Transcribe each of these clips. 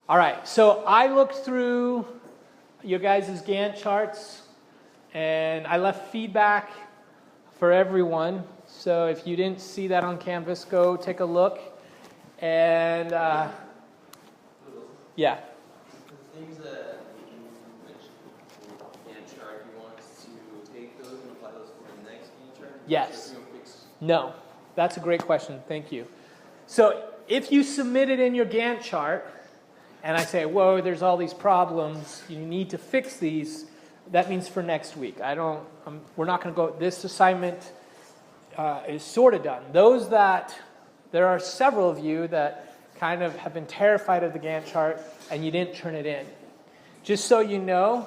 All right, so I looked through your guys' Gantt charts, and I left feedback for everyone. So if you didn't see that on Canvas, go take a look. And yeah. The things that you mentioned in Gantt chart, you want us to take those and apply those for the next Gantt chart? Yes. No, that's a great question. Thank you. So if you submit it in your Gantt chart, and I say, whoa, there's all these problems, you need to fix these, that means for next week. We're not going to go, this assignment is sort of done. There are several of you that kind of have been terrified of the Gantt chart and you didn't turn it in. Just so you know,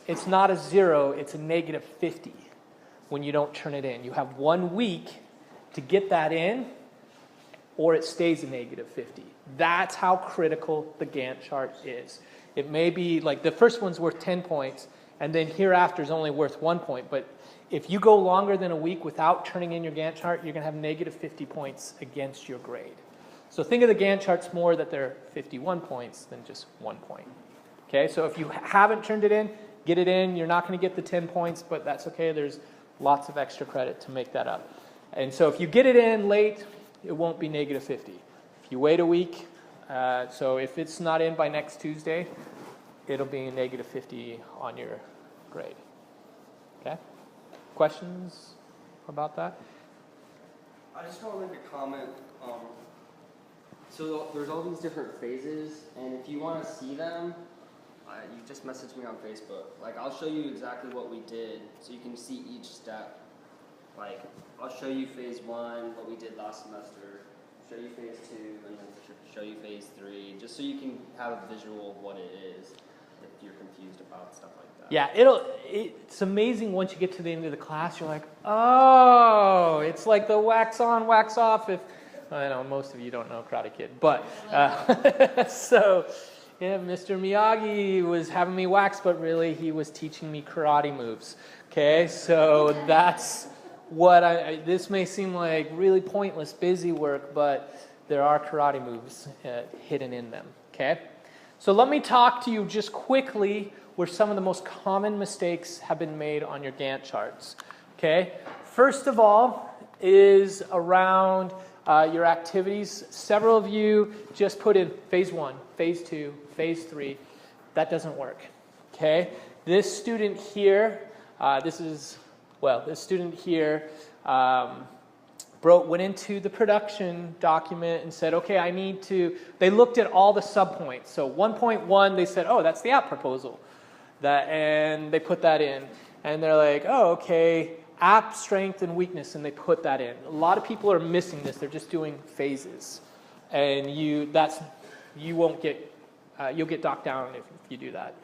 it's not a 0, it's a -50 when you don't turn it in. You have 1 week to get that in, or it stays a -50. That's how critical the Gantt chart is. It may be like the first one's worth 10 points, and then hereafter is only worth 1 point. But if you go longer than a week without turning in your Gantt chart, you're going to have -50 points against your grade. So think of the Gantt charts more that they're 51 points than just 1 point. Okay, so if you haven't turned it in, get it in. You're not going to get the 10 points, but that's okay. There's lots of extra credit to make that up. And so if you get it in late, it won't be -50. If you wait a week, so if it's not in by next Tuesday, it'll be -50 on your grade. Okay? Questions about that? I just want to make a comment. So there's all these different phases, and if you want to see them, you just message me on Facebook. Like, I'll show you exactly what we did, so you can see each step. Like, I'll show you phase 1, what we did last semester, show you phase 2, and then show you phase 3, just so you can have a visual of what it is if you're confused about stuff like that. Yeah, it's amazing once you get to the end of the class, you're like, oh, it's like the wax on, wax off. I know most of you don't know Karate Kid, but so yeah, Mr. Miyagi was having me wax, but really he was teaching me karate moves. Okay, so that's what this may seem like really pointless, busy work, but there are karate moves hidden in them. Okay, so let me talk to you just quickly where some of the most common mistakes have been made on your Gantt charts. Okay, first of all is around your activities. Several of you just put in phase 1, phase 2, phase 3. That doesn't work. Okay, this student here, this student here went into the production document and said, okay, they looked at all the subpoints. So 1.1, they said, oh, that's the app proposal. And they put that in. And they're like, oh, okay, app strength and weakness, and they put that in. A lot of people are missing this. They're just doing phases. And you'll get docked down if you do that.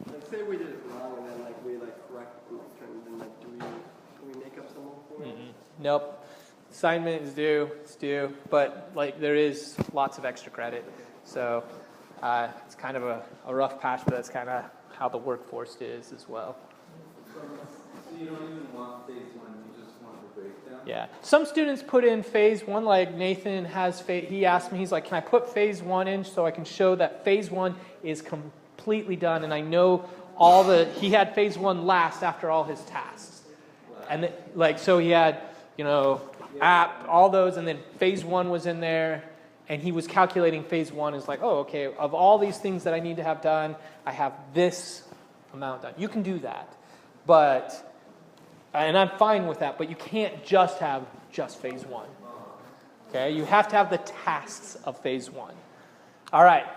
Like, say we did it wrong, and then we correct the and then do we make up some more for it? Nope. Assignment is due, it's due, but there is lots of extra credit. So it's kind of a rough patch, but that's kind of how the workforce is as well. So you don't even want phase 1, you just want the breakdown? Yeah. Some students put in phase 1, like Nathan has, he asked me, he's like, can I put phase 1 in so I can show that phase 1 is completely done, and I know he had phase 1 last after all his tasks. And so he had, app, all those, and then phase 1 was in there, and he was calculating phase 1 is like, oh, okay, of all these things that I need to have done, I have this amount done. You can do that, and I'm fine with that, but you can't just have just phase 1. Okay, you have to have the tasks of phase 1. All right,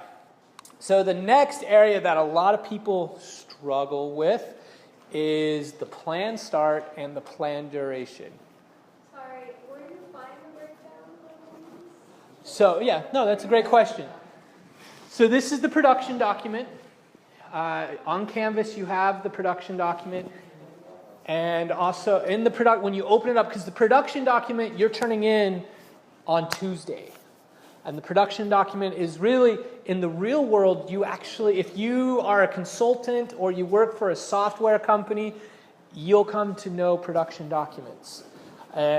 so the next area that a lot of people struggle with is the plan start and the plan duration. So, that's a great question. So this is the production document. On Canvas, you have the production document. And also, when you open it up, because the production document you're turning in on Tuesday. And the production document is really, in the real world, if you are a consultant or you work for a software company, you'll come to know production documents.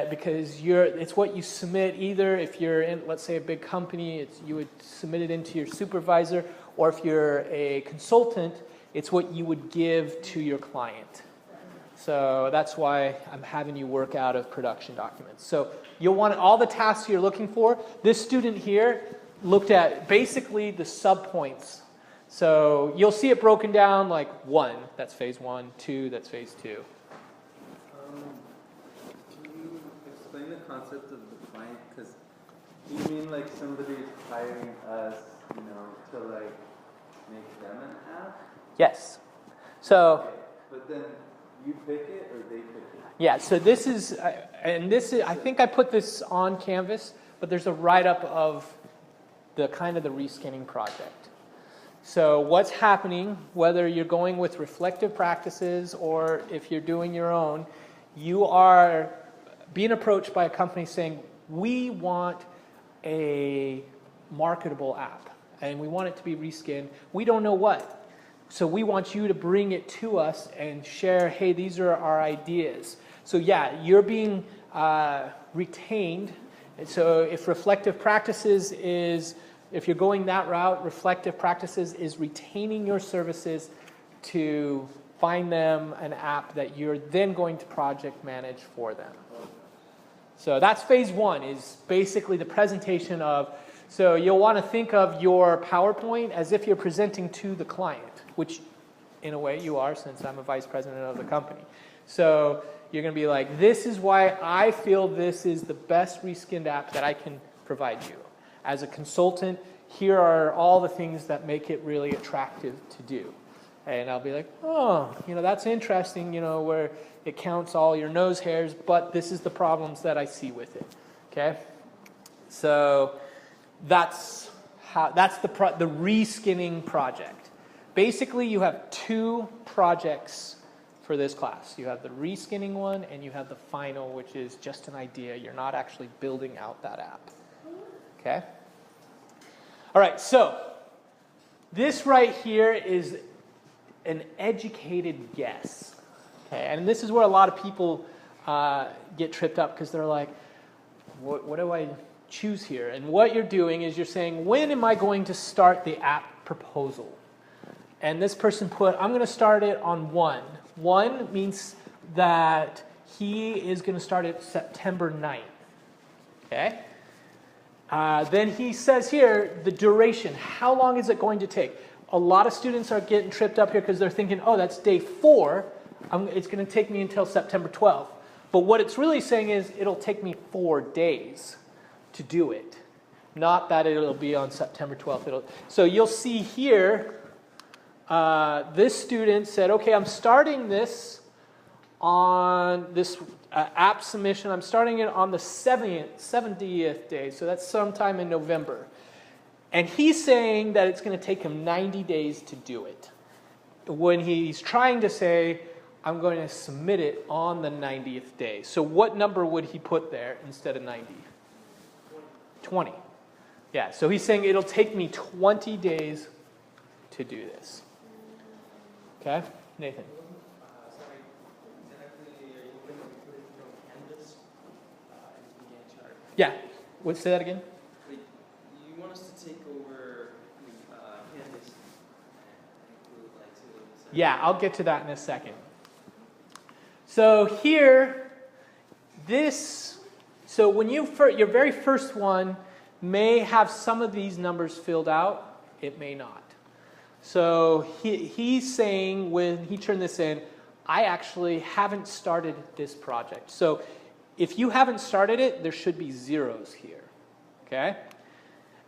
Because it's what you submit either if you're in, let's say, a big company, you would submit it into your supervisor, or if you're a consultant, it's what you would give to your client. So that's why I'm having you work out of production documents. So you'll want all the tasks you're looking for. This student here looked at basically the subpoints. So you'll see it broken down like 1, that's phase 1, 2, that's phase 2. Can you explain the concept of the client? Because you mean like somebody is hiring us, you know, to like make them an app? Yes. So, Okay. But then you pick it or they pick it? yeah, so this is, I think I put this on Canvas, but there's a write-up of the kind of the reskinning project. So what's happening, whether you're going with reflective practices or if you're doing your own, you are being approached by a company saying, we want a marketable app and we want it to be reskinned. We don't know what. So we want you to bring it to us and share, hey, these are our ideas. So yeah, you're being retained. And so if reflective practices is, if you're going that route, reflective practices is retaining your services to find them an app that you're then going to project manage for them. So that's phase 1, is basically the presentation of, so you'll want to think of your PowerPoint as if you're presenting to the client, which in a way you are, since I'm a vice president of the company. So you're going to be like, this is why I feel this is the best reskinned app that I can provide you. As a consultant, here are all the things that make it really attractive to do. And I'll be like, oh, you know, that's interesting, you know, where it counts all your nose hairs, but this is the problems that I see with it. Okay? So that's the reskinning project. Basically, you have 2 projects for this class. You have the reskinning one and you have the final, which is just an idea. You're not actually building out that app. Okay? All right, so this right here is an educated guess. Okay, and this is where a lot of people get tripped up because they're like, what do I choose here? And what you're doing is you're saying, when am I going to start the app proposal? And this person put, I'm going to start it on 1. 1 means that he is going to start it September 9th. Okay? Then he says here, the duration. How long is it going to take? A lot of students are getting tripped up here because they're thinking, oh, that's day 4. It's going to take me until September 12th. But what it's really saying is it'll take me 4 days to do it. Not that it'll be on September 12th. So you'll see here, this student said, okay, I'm starting this on this app submission. I'm starting it on the 70th day, so that's sometime in November. And he's saying that it's going to take him 90 days to do it. When he's trying to say, I'm going to submit it on the 90th day. So what number would he put there instead of 90? 20. Yeah, so he's saying it'll take me 20 days to do this. Okay, Nathan. Sorry, exactly, are you going to put it from Canvas into the Gantt chart? Yeah, say that again? Wait, you want us to take over Canvas and include like to Yeah, I'll get to that in a second. So here, so when your very first one may have some of these numbers filled out, it may not. So he's saying when he turned this in, I actually haven't started this project. So if you haven't started it, there should be zeros here, okay?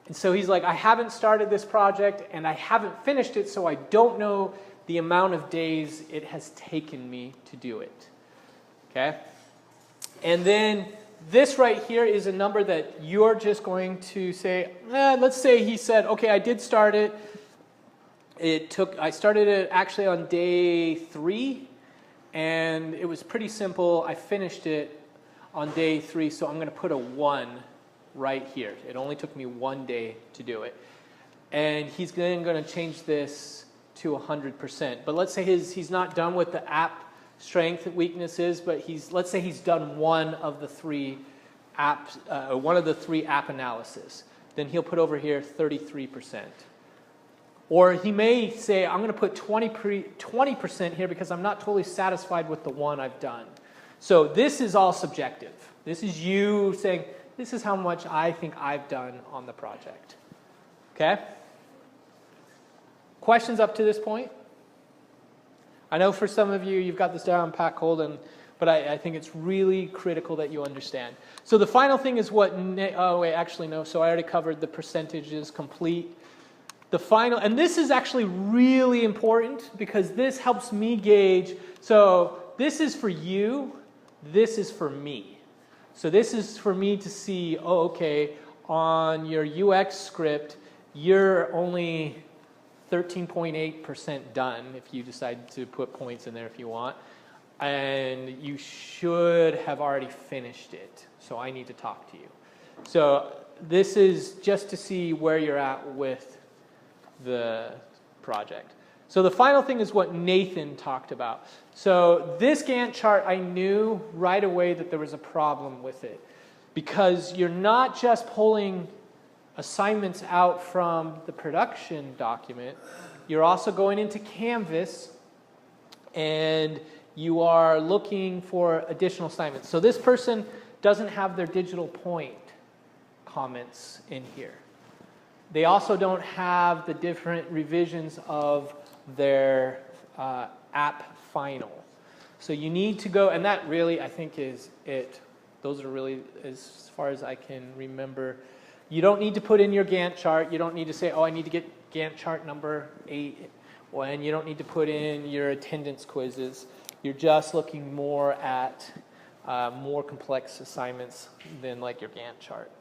And so he's like, I haven't started this project and I haven't finished it, so I don't know the amount of days it has taken me to do it, okay? And then this right here is a number that you're just going to say, let's say he said, okay, I did start it. I started it actually on day 3, and it was pretty simple. I finished it on day 3, so I'm going to put a 1 right here. It only took me 1 day to do it. And he's then going to change this to 100%. But let's say he's not done with the app strength and weaknesses, but let's say he's done one of the 3 app analysis. Then he'll put over here 33%. Or he may say, I'm going to put 20% here because I'm not totally satisfied with the one I've done. So this is all subjective. This is you saying, this is how much I think I've done on the project. Okay? Questions up to this point? I know for some of you, you've got this down pat cold, but I think it's really critical that you understand. So the final thing is what, so I already covered the percentages complete. The final, and this is actually really important because this helps me gauge, so this is for you, this is for me. So this is for me to see, okay, on your UX script, you're only 13.8% done if you decide to put points in there if you want. And you should have already finished it. So I need to talk to you. So this is just to see where you're at with the project. So the final thing is what Nathan talked about. So this Gantt chart, I knew right away that there was a problem with it because you're not just pulling assignments out from the production document, you're also going into Canvas and you are looking for additional assignments. So this person doesn't have their digital point comments in here. They also don't have the different revisions of their app final. So you need to go, and that really I think is it. Those are really, as far as I can remember. You don't need to put in your Gantt chart. You don't need to say, I need to get Gantt chart number 8. And you don't need to put in your attendance quizzes. You're just looking more at more complex assignments than like your Gantt chart.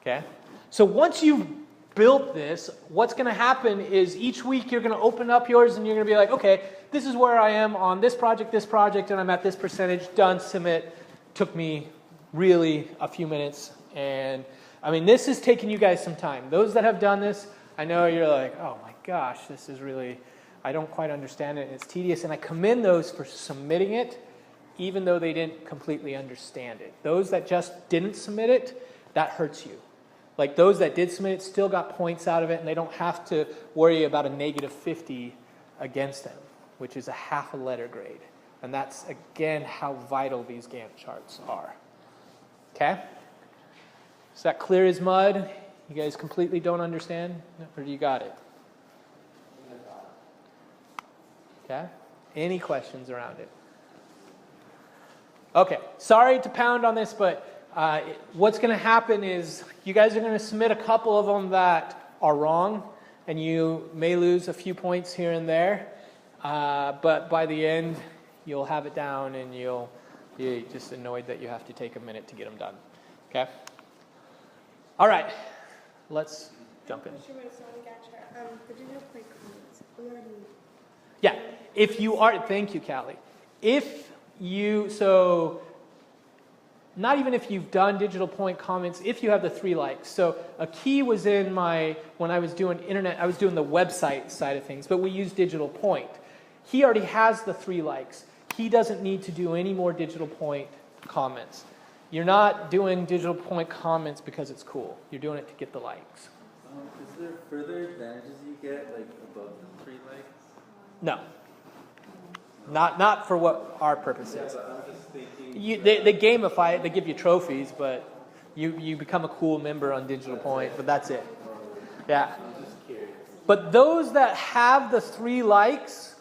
Okay? So once you've built this, what's going to happen is each week you're going to open up yours and you're going to be like, okay, this is where I am on this project, and I'm at this percentage, done, submit. Took me really a few minutes. And I mean, this is taking you guys some time. Those that have done this, I know you're like, oh my gosh, this is really, I don't quite understand it. It's tedious. And I commend those for submitting it, even though they didn't completely understand it. Those that just didn't submit it, that hurts you. Like those that did submit it still got points out of it, and they don't have to worry about a -50 against them, which is a half a letter grade. And that's, again, how vital these Gantt charts are. Okay? Is that clear as mud? You guys completely don't understand? Or do you got it? Okay? Any questions around it? Okay. Sorry to pound on this, but what's going to happen is you guys are going to submit a couple of them that are wrong, and you may lose a few points here and there, but by the end, you'll have it down, and you're just annoyed that you have to take a minute to get them done. Okay? All right. Let's jump in. Yeah. If you are, thank you, Callie. Not even if you've done digital point comments, if you have the 3 likes. So a key was in when I was doing internet, I was doing the website side of things, but we use digital point. He already has the 3 likes. He doesn't need to do any more digital point comments. You're not doing digital point comments because it's cool. You're doing it to get the likes. Is there further advantages you get, like above the 3 likes? No. Not for what our purpose is. I'm just thinking. They gamify it. They give you trophies, but you become a cool member on digital point. But that's it. Yeah. I'm just curious. But those that have the 3 likes,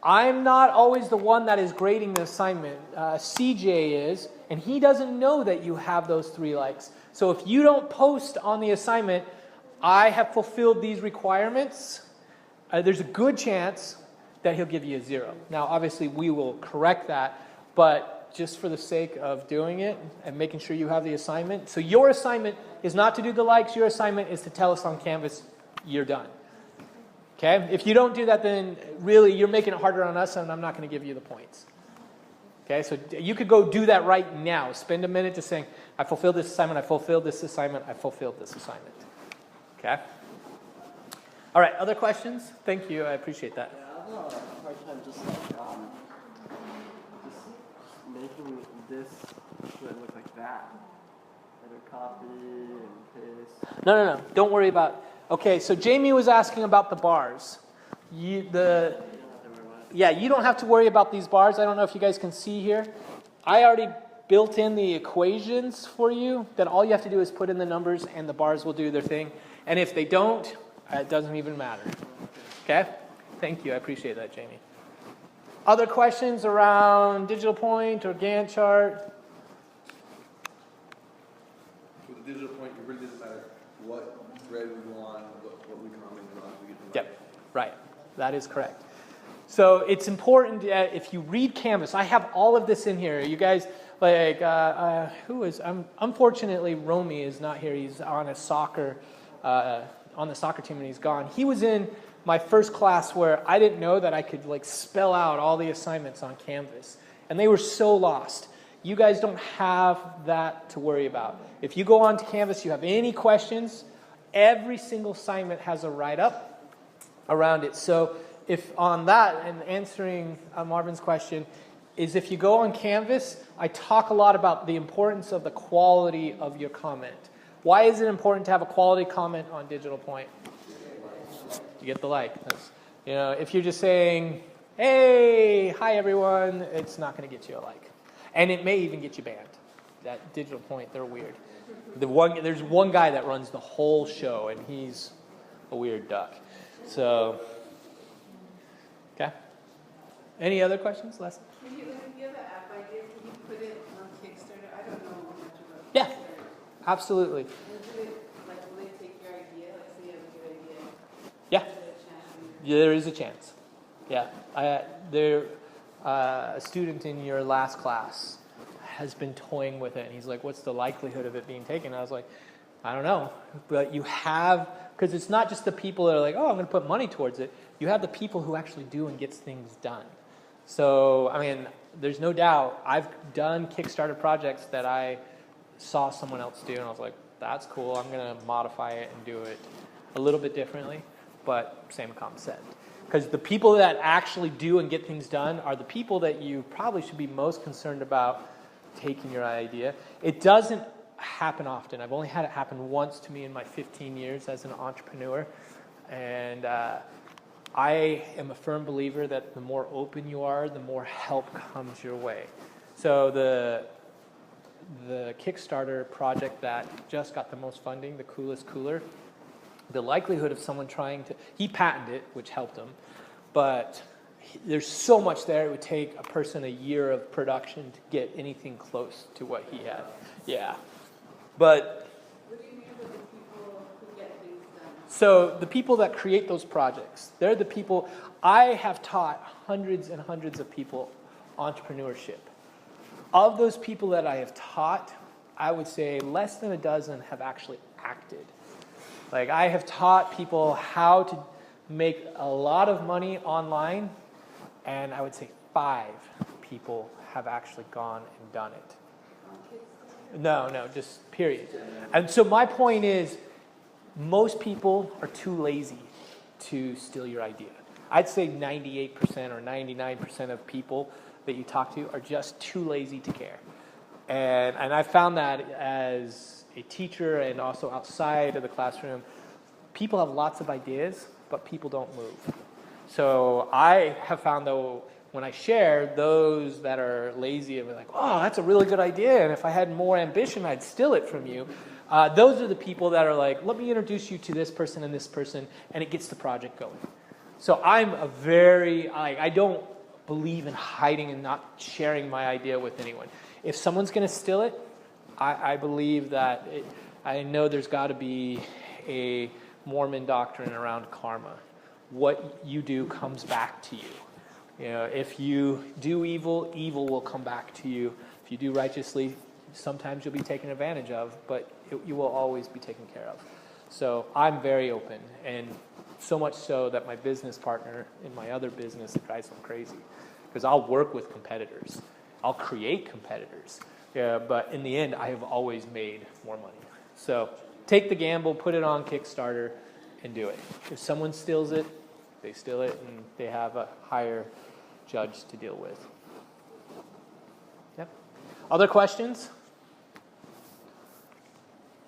I'm not always the one that is grading the assignment. CJ is, and he doesn't know that you have those 3 likes. So if you don't post on the assignment, I have fulfilled these requirements, there's a good chance that he'll give you a 0. Now, obviously, we will correct that, but just for the sake of doing it and making sure you have the assignment. So your assignment is not to do the likes. Your assignment is to tell us on Canvas, you're done. Okay? If you don't do that, then really you're making it harder on us, and I'm not going to give you the points. Okay? So you could go do that right now. Spend a minute just saying, I fulfilled this assignment, I fulfilled this assignment, I fulfilled this assignment. Okay? All right, other questions? Thank you, I appreciate that. Yeah, I have a hard time just making this so it look like that. Like a copy and paste. No. Don't worry about Okay, so Jamie was asking about the bars. You don't have to worry about these bars. I don't know if you guys can see here. I already built in the equations for you. Then all you have to do is put in the numbers and the bars will do their thing. And if they don't, it doesn't even matter. Okay? Thank you. I appreciate that, Jamie. Other questions around Digital Point or Gantt chart? With the digital point, it really doesn't matter what thread we go on, what we comment on, we get the Yep, right. That is correct. So it's important if you read Canvas. I have all of this in here. You guys, like, unfortunately, Romy is not here. He's on a soccer, on the soccer team, and he's gone. He was in my first class where I didn't know that I could like spell out all the assignments on Canvas, and they were so lost. You guys don't have that to worry about. If you go on to Canvas, you have any questions, every single assignment has a write-up around it. So if on that, and answering Marvin's question, is if you go on Canvas, I talk a lot about the importance of the quality of your comment. Why is it important to have a quality comment on Digital Point? You get the like. You know, if you're just saying, hey, hi everyone, it's not going to get you a like. And it may even get you banned. That Digital Point, they're weird. There's one guy that runs the whole show, and he's a weird duck. So, okay. Any other questions, Les? If you have an app idea, can you put it on Kickstarter? I don't know much about Yeah. Kickstarter. Absolutely. And will they take your idea? Like, say you have a good idea. Yeah. Is there a chance? Yeah, there is a chance. Yeah. A student in your last class has been toying with it, and he's like, what's the likelihood of it being taken? And I was like, I don't know. But you have, because it's not just the people that are like, oh, I'm going to put money towards it. You have the people who actually do and gets things done. So, I mean, there's no doubt. I've done Kickstarter projects that I saw someone else do, and I was like, that's cool. I'm going to modify it and do it a little bit differently, but same concept. Because the people that actually do and get things done are the people that you probably should be most concerned about taking your idea. It doesn't happen often. I've only had it happen once to me in my 15 years as an entrepreneur. And I am a firm believer that the more open you are, the more help comes your way. So the Kickstarter project that just got the most funding, the Coolest Cooler, the likelihood of someone trying to, he patented it, which helped him, but there's so much there, it would take a person a year of production to get anything close to what he had. Yeah. But, What do you mean by the people who get things done? so the people that create those projects, they're the people, I have taught hundreds and hundreds of people entrepreneurship. Of those people that I have taught, I would say less than a dozen have actually acted. Like, I have taught people how to make a lot of money online, and I would say 5 people have actually gone and done it. No, just period. And so my point is, most people are too lazy to steal your idea. I'd say 98% or 99% of people that you talk to are just too lazy to care. And I found that as a teacher and also outside of the classroom, people have lots of ideas, but people don't move. So I have found, though, when I share, those that are lazy and be like, oh, that's a really good idea, and if I had more ambition, I'd steal it from you. Those are the people that are like, let me introduce you to this person, and it gets the project going. So I'm I don't believe in hiding and not sharing my idea with anyone. If someone's going to steal it, I believe that I know there's got to be a Mormon doctrine around karma. What you do comes back to you. You know, if you do evil, evil will come back to you. If you do righteously, sometimes you'll be taken advantage of, but you will always be taken care of. So I'm very open, and so much so that my business partner in my other business drives them crazy, because I'll work with competitors. I'll create competitors. Yeah, but in the end, I have always made more money. So take the gamble, put it on Kickstarter, and do it. If someone steals it, they steal it, and they have a higher judge to deal with. Yep. Other questions?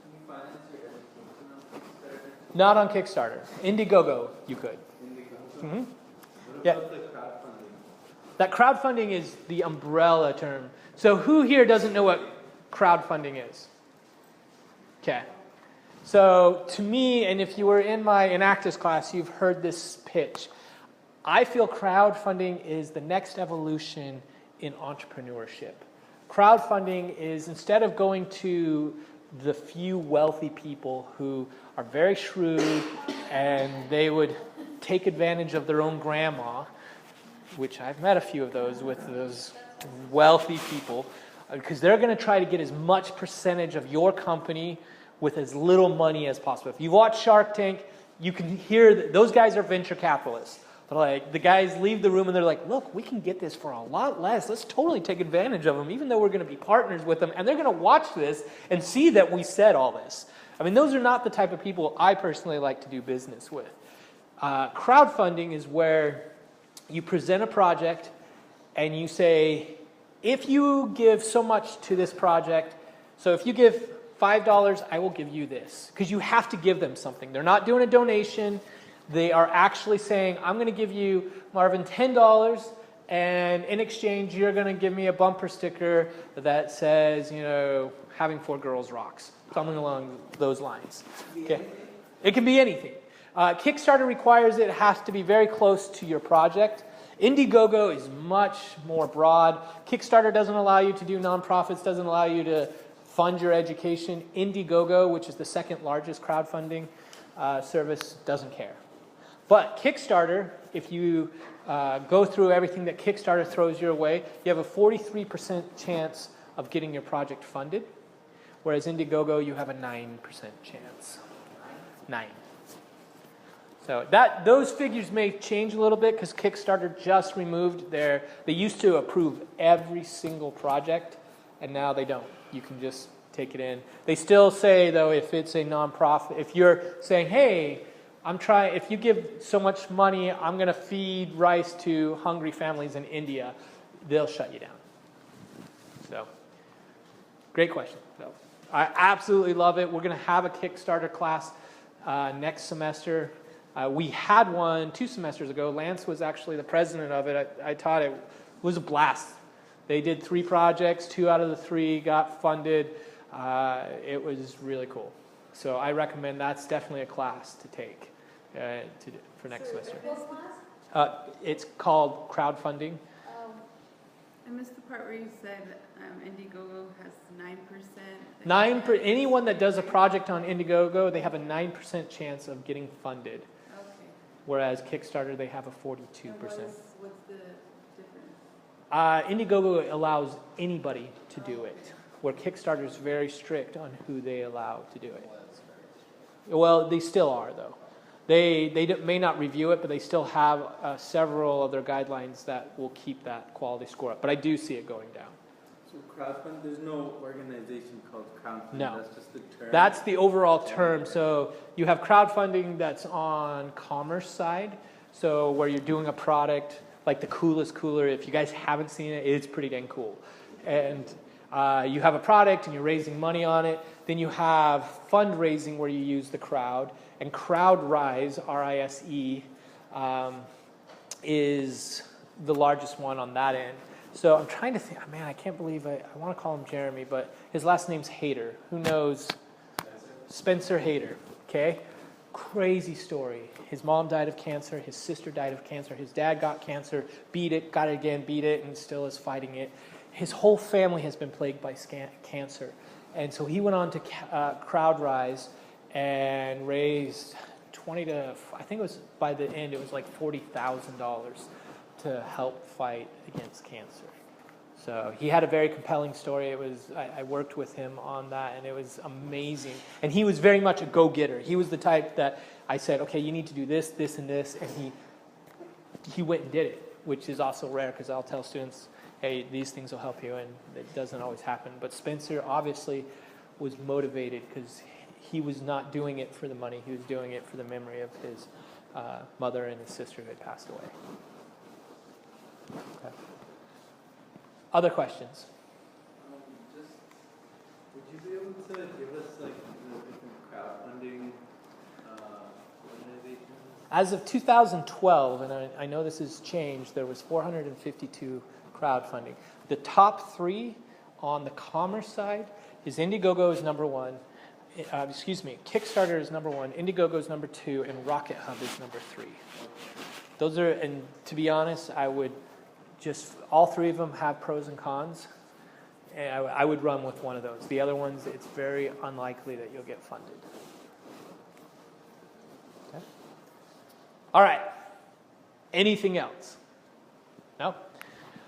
Can you finance your education on Kickstarter? Not on Kickstarter. Indiegogo, you could. Indiegogo? Mhm. What Yeah. about the crowdfunding? That crowdfunding is the umbrella term. So who here doesn't know what crowdfunding is? Okay. So to me, and if you were in my Enactus class, you've heard this pitch. I feel crowdfunding is the next evolution in entrepreneurship. Crowdfunding is, instead of going to the few wealthy people who are very shrewd and they would take advantage of their own grandma, which I've met a few of those with those wealthy people, because they're going to try to get as much percentage of your company with as little money as possible. If you watch Shark Tank, you can hear that those guys are venture capitalists. They're like, the guys leave the room and they're like, look, we can get this for a lot less. Let's totally take advantage of them, even though we're going to be partners with them. And they're going to watch this and see that we said all this. I mean, those are not the type of people I personally like to do business with. Crowdfunding is where you present a project and you say, if you give so much to this project, so if you give $5, I will give you this. Because you have to give them something. They're not doing a donation. They are actually saying, I'm going to give you, Marvin, $10, and in exchange, you're going to give me a bumper sticker that says, you know, having 4 girls rocks. Something along those lines. Okay. It can be anything. Kickstarter requires it has to be very close to your project. Indiegogo is much more broad. Kickstarter doesn't allow you to do nonprofits, doesn't allow you to fund your education. Indiegogo, which is the second largest crowdfunding service, doesn't care. But Kickstarter, if you go through everything that Kickstarter throws your way, you have a 43% chance of getting your project funded, whereas Indiegogo, you have a 9% chance. 9. So those figures may change a little bit because Kickstarter just removed they used to approve every single project, and now they don't. You can just take it in. They still say, though, if it's a nonprofit, if you're saying, hey, if you give so much money, I'm going to feed rice to hungry families in India, they'll shut you down. So, great question. So, I absolutely love it. We're going to have a Kickstarter class next semester. We had one 2 semesters ago. Lance was actually the president of it. I taught it. It was a blast. They did 3 projects. 2 out of the 3 got funded. It was really cool. So I recommend that's definitely a class to take for next semester. It's called crowdfunding. I missed the part where you said Indiegogo has 9%. Anyone that does a project on Indiegogo, they have a 9% chance of getting funded. Okay. Whereas Kickstarter, they have a 42%. And what's the difference? Indiegogo allows anybody to do it, where Kickstarter is very strict on who they allow to do it. Well, they still are, though. They may not review it, but they still have several of their guidelines that will keep that quality score up. But I do see it going down. So crowdfund, there's no organization called crowdfund. No. That's just the term. That's the overall term. So you have crowdfunding that's on commerce side. So where you're doing a product like the Coolest Cooler. If you guys haven't seen it, it's pretty dang cool. And you have a product and you're raising money on it. Then you have fundraising where you use the crowd. And CrowdRise, R-I-S-E, is the largest one on that end. So I'm trying to think, man, I can't believe I want to call him Jeremy, but his last name's Hayter. Who knows? Spencer Hayter, okay? Crazy story. His mom died of cancer. His sister died of cancer. His dad got cancer, beat it, got it again, beat it, and still is fighting it. His whole family has been plagued by cancer. And so he went on to CrowdRise and raised I think it was, by the end, it was like $40,000 to help fight against cancer. So he had a very compelling story. I worked with him on that, and it was amazing. And he was very much a go-getter. He was the type that I said, okay, you need to do this, this, and this, and he went and did it, which is also rare because I'll tell students, hey, these things will help you, and it doesn't always happen. But Spencer obviously was motivated because he was not doing it for the money. He was doing it for the memory of his mother and his sister who had passed away. Okay. Other questions? Would you be able to give us like the different crowdfunding As of 2012, and I know this has changed, there was 452 crowdfunding. The top three on the commerce side is Indiegogo is number one. Kickstarter is number one, Indiegogo is number two, and Rocket Hub is number three. Those are, and to be honest, I would just, all three of them have pros and cons. And I would run with one of those. The other ones, it's very unlikely that you'll get funded. Okay. All right. Anything else? No?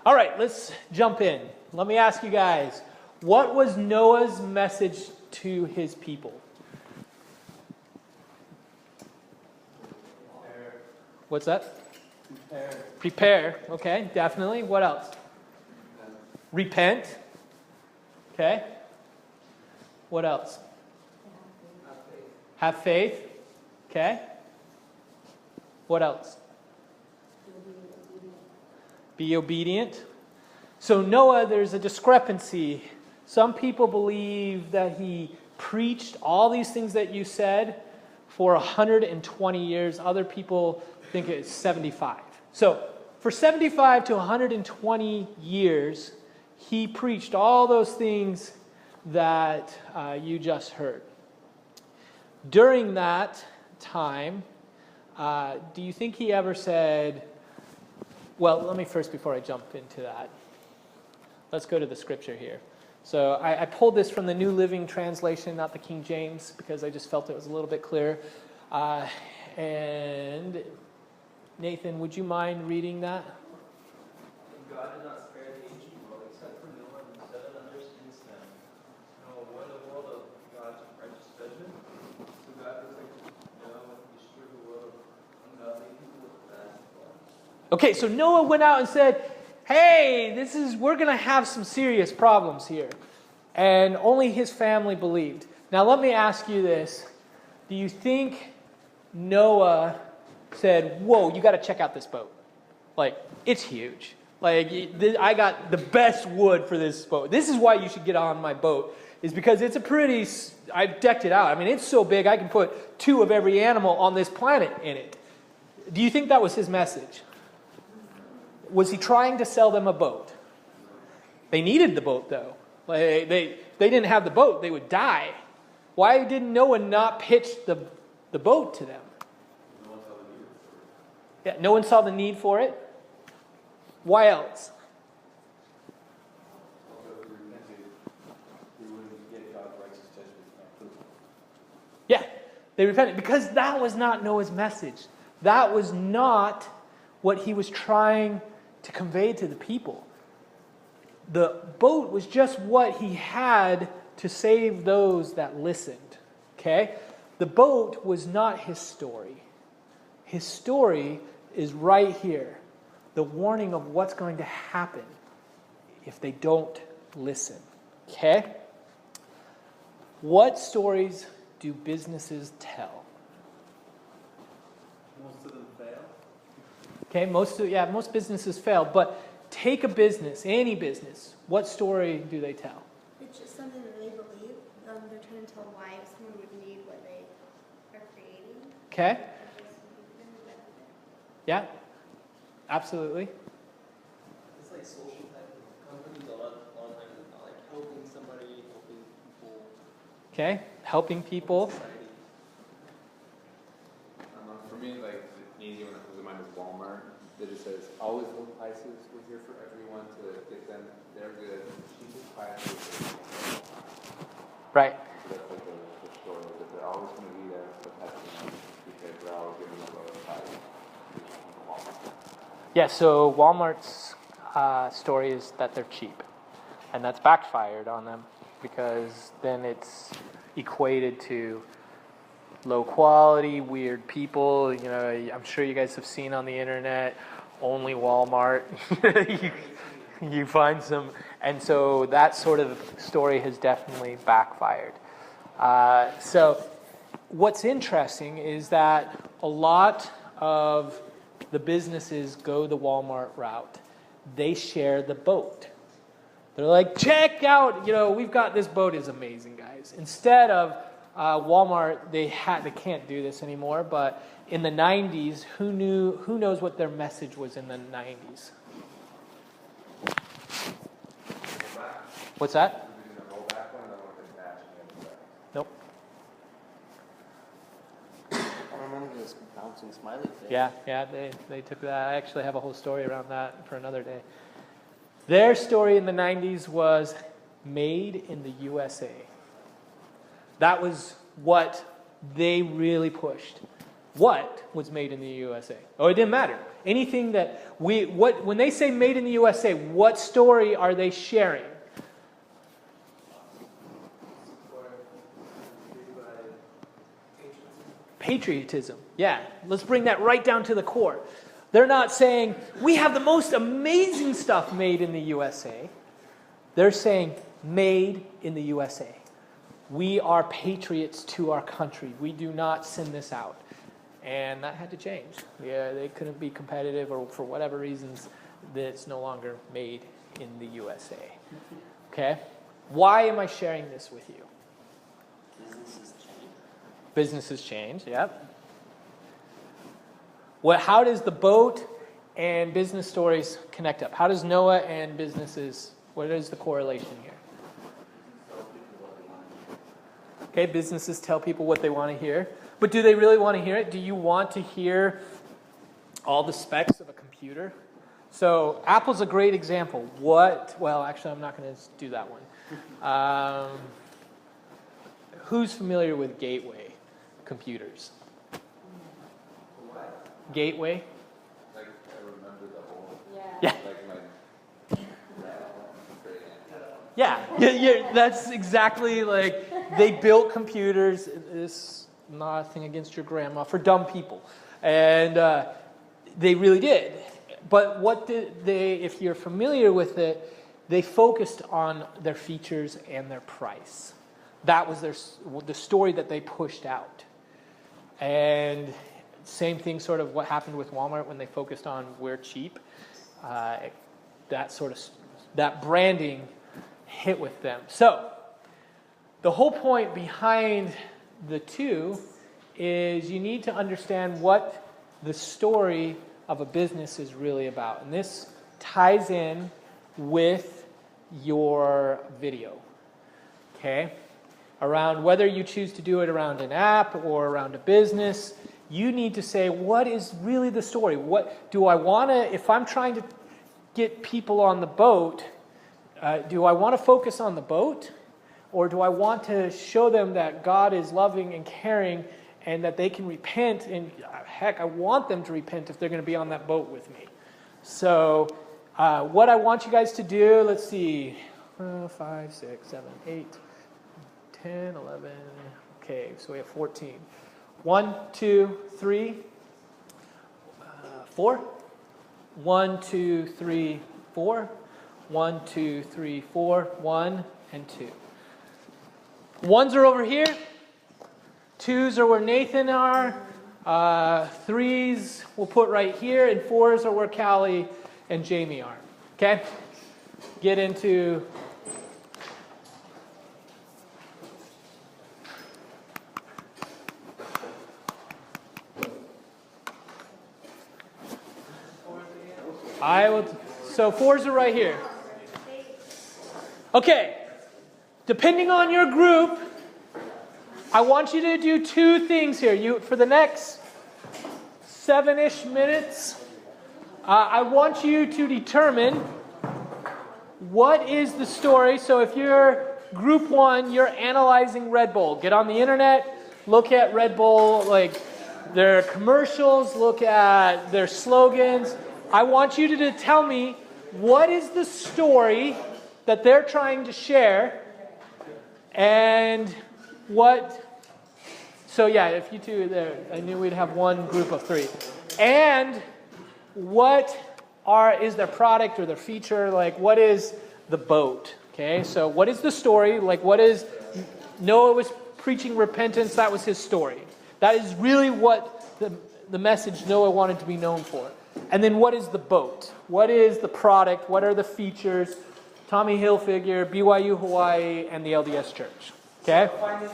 All right, let's jump in. Let me ask you guys, what was Noah's message to his people? What's that? Prepare. Okay, definitely. What else? Repent. Okay. What else? Have faith. Okay. What else? Be obedient. So Noah, there's a discrepancy. Some people believe that he preached all these things that you said for 120 years. Other people think it's 75. So for 75 to 120 years, he preached all those things that you just heard. During that time, do you think he ever said, well, let me first, before I jump into that, let's go to the scripture here. So I pulled this from the New Living Translation, not the King James, because I just felt it was a little bit clearer. And Nathan, would you mind reading that? God did not spare the ancient world except for Noah and 7 others since then. Noah warned the world of God's righteous judgment. So God protected Noah and destroyed the world of ungodly people with bad flood. Okay, so Noah went out and said, hey, we're going to have some serious problems here. And only his family believed. Now let me ask you this. Do you think Noah said, whoa, you got to check out this boat? Like, it's huge. Like, I got the best wood for this boat. This is why you should get on my boat, is because it's I've decked it out. I mean, it's so big I can put 2 of every animal on this planet in it. Do you think that was his message? Was he trying to sell them a boat? They needed the boat, though. Like, they didn't have the boat, they would die. Why didn't Noah not pitch the boat to them? Yeah, no one saw the need for it. Why else? Yeah, they repented because that was not Noah's message. That was not what he was trying to convey to the people. The boat was just what he had to save those that listened. Okay? The boat was not his story. His story is right here. The warning of what's going to happen if they don't listen. Okay? What stories do businesses tell? Most of them fail. Okay, most businesses fail, but take a business, any business, what story do they tell? It's just something that they believe. They're trying to tell why someone would need what they are creating. Okay? Yeah, absolutely. It's like social type of companies a lot of times, like helping somebody, helping people. Okay, helping people. Society. For me, like, the easy one that comes to mind is Walmart. That just says, always low prices, we're here for everyone to get them, they're good, cheapest prices. Right. So that's like the story, that they're always going to be there for customers because we're always giving them a lower price. Yeah, so Walmart's story is that they're cheap. And that's backfired on them because then it's equated to low quality, weird people. You know, I'm sure you guys have seen on the internet, only Walmart. you find some. And so that sort of story has definitely backfired. So what's interesting is that a lot of the businesses go the Walmart route. They share the boat. They're like, check out, we've got this boat is amazing, guys. Instead of, Walmart, they can't do this anymore, but in the 90s, who knows what their message was in the 90s? What's that? Nope. I remember this bouncing smiley face. Yeah, they took that. I actually have a whole story around that for another day. Their story in the 90s was made in the USA. That was what they really pushed. What was made in the USA? Oh, it didn't matter. Anything that when they say made in the USA, what story are they sharing? Patriotism. Yeah, let's bring that right down to the core. They're not saying, we have the most amazing stuff made in the USA. They're saying, made in the USA. We are patriots to our country. We do not send this out. And that had to change. Yeah, they couldn't be competitive, or for whatever reasons, it's no longer made in the USA. Okay? Why am I sharing this with you? Businesses change. Businesses change, yep. How does the boat and business stories connect up? How does Noah and businesses, what is the correlation here? Okay, businesses tell people what they want to hear. But do they really want to hear it? Do you want to hear all the specs of a computer? So Apple's a great example. Well, actually, I'm not going to do that one. Who's familiar with Gateway computers? Gateway? Like, I remember the whole, Yeah. like my, Yeah, that's exactly like they built computers. This nothing against your grandma, for dumb people, and they really did. But what did they? If you're familiar with it, they focused on their features and their price. That was the story that they pushed out, and same thing, sort of what happened with Walmart when they focused on we're cheap. That branding hit with them. So the whole point behind the two is you need to understand what the story of a business is really about. And this ties in with your video. Okay? Around whether you choose to do it around an app or around a business, you need to say, what is really the story? What do I want to, if I'm trying to get people on the boat, do I want to focus on the boat? Or do I want to show them that God is loving and caring and that they can repent? And heck, I want them to repent if they're going to be on that boat with me. So what I want you guys to do, let's see, 5, 6, 7, 8, 10, 11, okay, so we have 14. 1, 2, 3, 4. 1, 2, 3, 4. 1, 2, 3, 4. 1 and 2. Ones are over here. Twos are where Nathan are. Threes we'll put right here. And fours are where Callie and Jamie are. Okay? Get into... So fours are right here. Okay. Depending on your group, I want you to do two things here. For the next 7-ish minutes, I want you to determine what is the story. So if you're group 1, you're analyzing Red Bull. Get on the internet, look at Red Bull, like their commercials, look at their slogans. I want you to tell me what is the story that they're trying to share, and what. So yeah, if you two there, I knew we'd have one group of 3. And what is their product or their feature? Like, what is the boat? Okay, so what is the story? Like, what is Noah was preaching repentance? That was his story. That is really what the message Noah wanted to be known for. And then what is the boat? What is the product? What are the features? Tommy Hilfiger, BYU Hawaii, and the LDS Church. Okay? Finding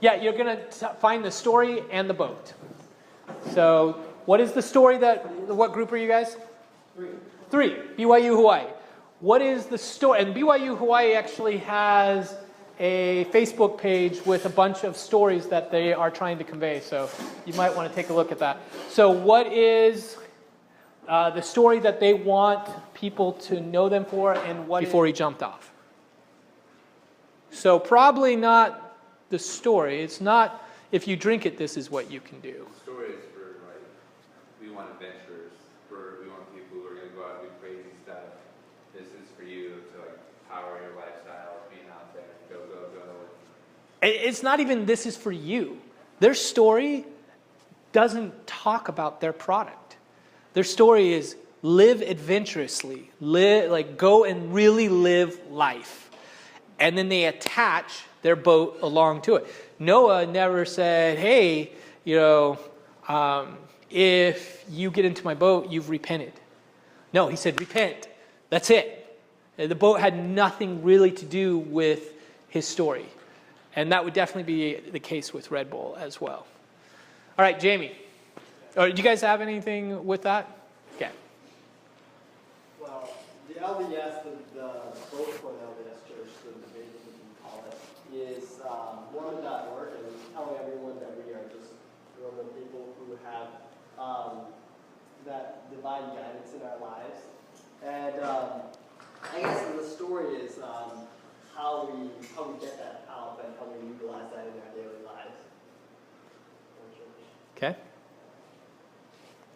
Yeah, you're going to find the story and the boat. So what is the story what group are you guys? Three, BYU Hawaii. What is the story? And BYU Hawaii actually has a Facebook page with a bunch of stories that they are trying to convey. So you might want to take a look at that. So what is the story that they want people to know them for, and what before he jumped off? So probably not the story. It's not, if you drink it, this is what you can do. The story is for, like, we want adventurers. We want people who are going to go out and do crazy stuff. This is for you to, like, power your lifestyle, being out there, go, go, go. It's not even this is for you. Their story doesn't talk about their product. Their story is live adventurously, go and really live life. And then they attach their boat along to it. Noah never said, hey, if you get into my boat, you've repented. No, he said, repent. That's it. The boat had nothing really to do with his story. And that would definitely be the case with Red Bull as well. All right, Jamie. Do you guys have anything with that? Okay. Well, the LDS, the vote for the LDS Church, the debate that we call it, is Mormon.org, and it's telling everyone that we are just normal people who have that divine guidance in our lives. And I guess the story is how we get that out and how we utilize that in our daily lives. Okay.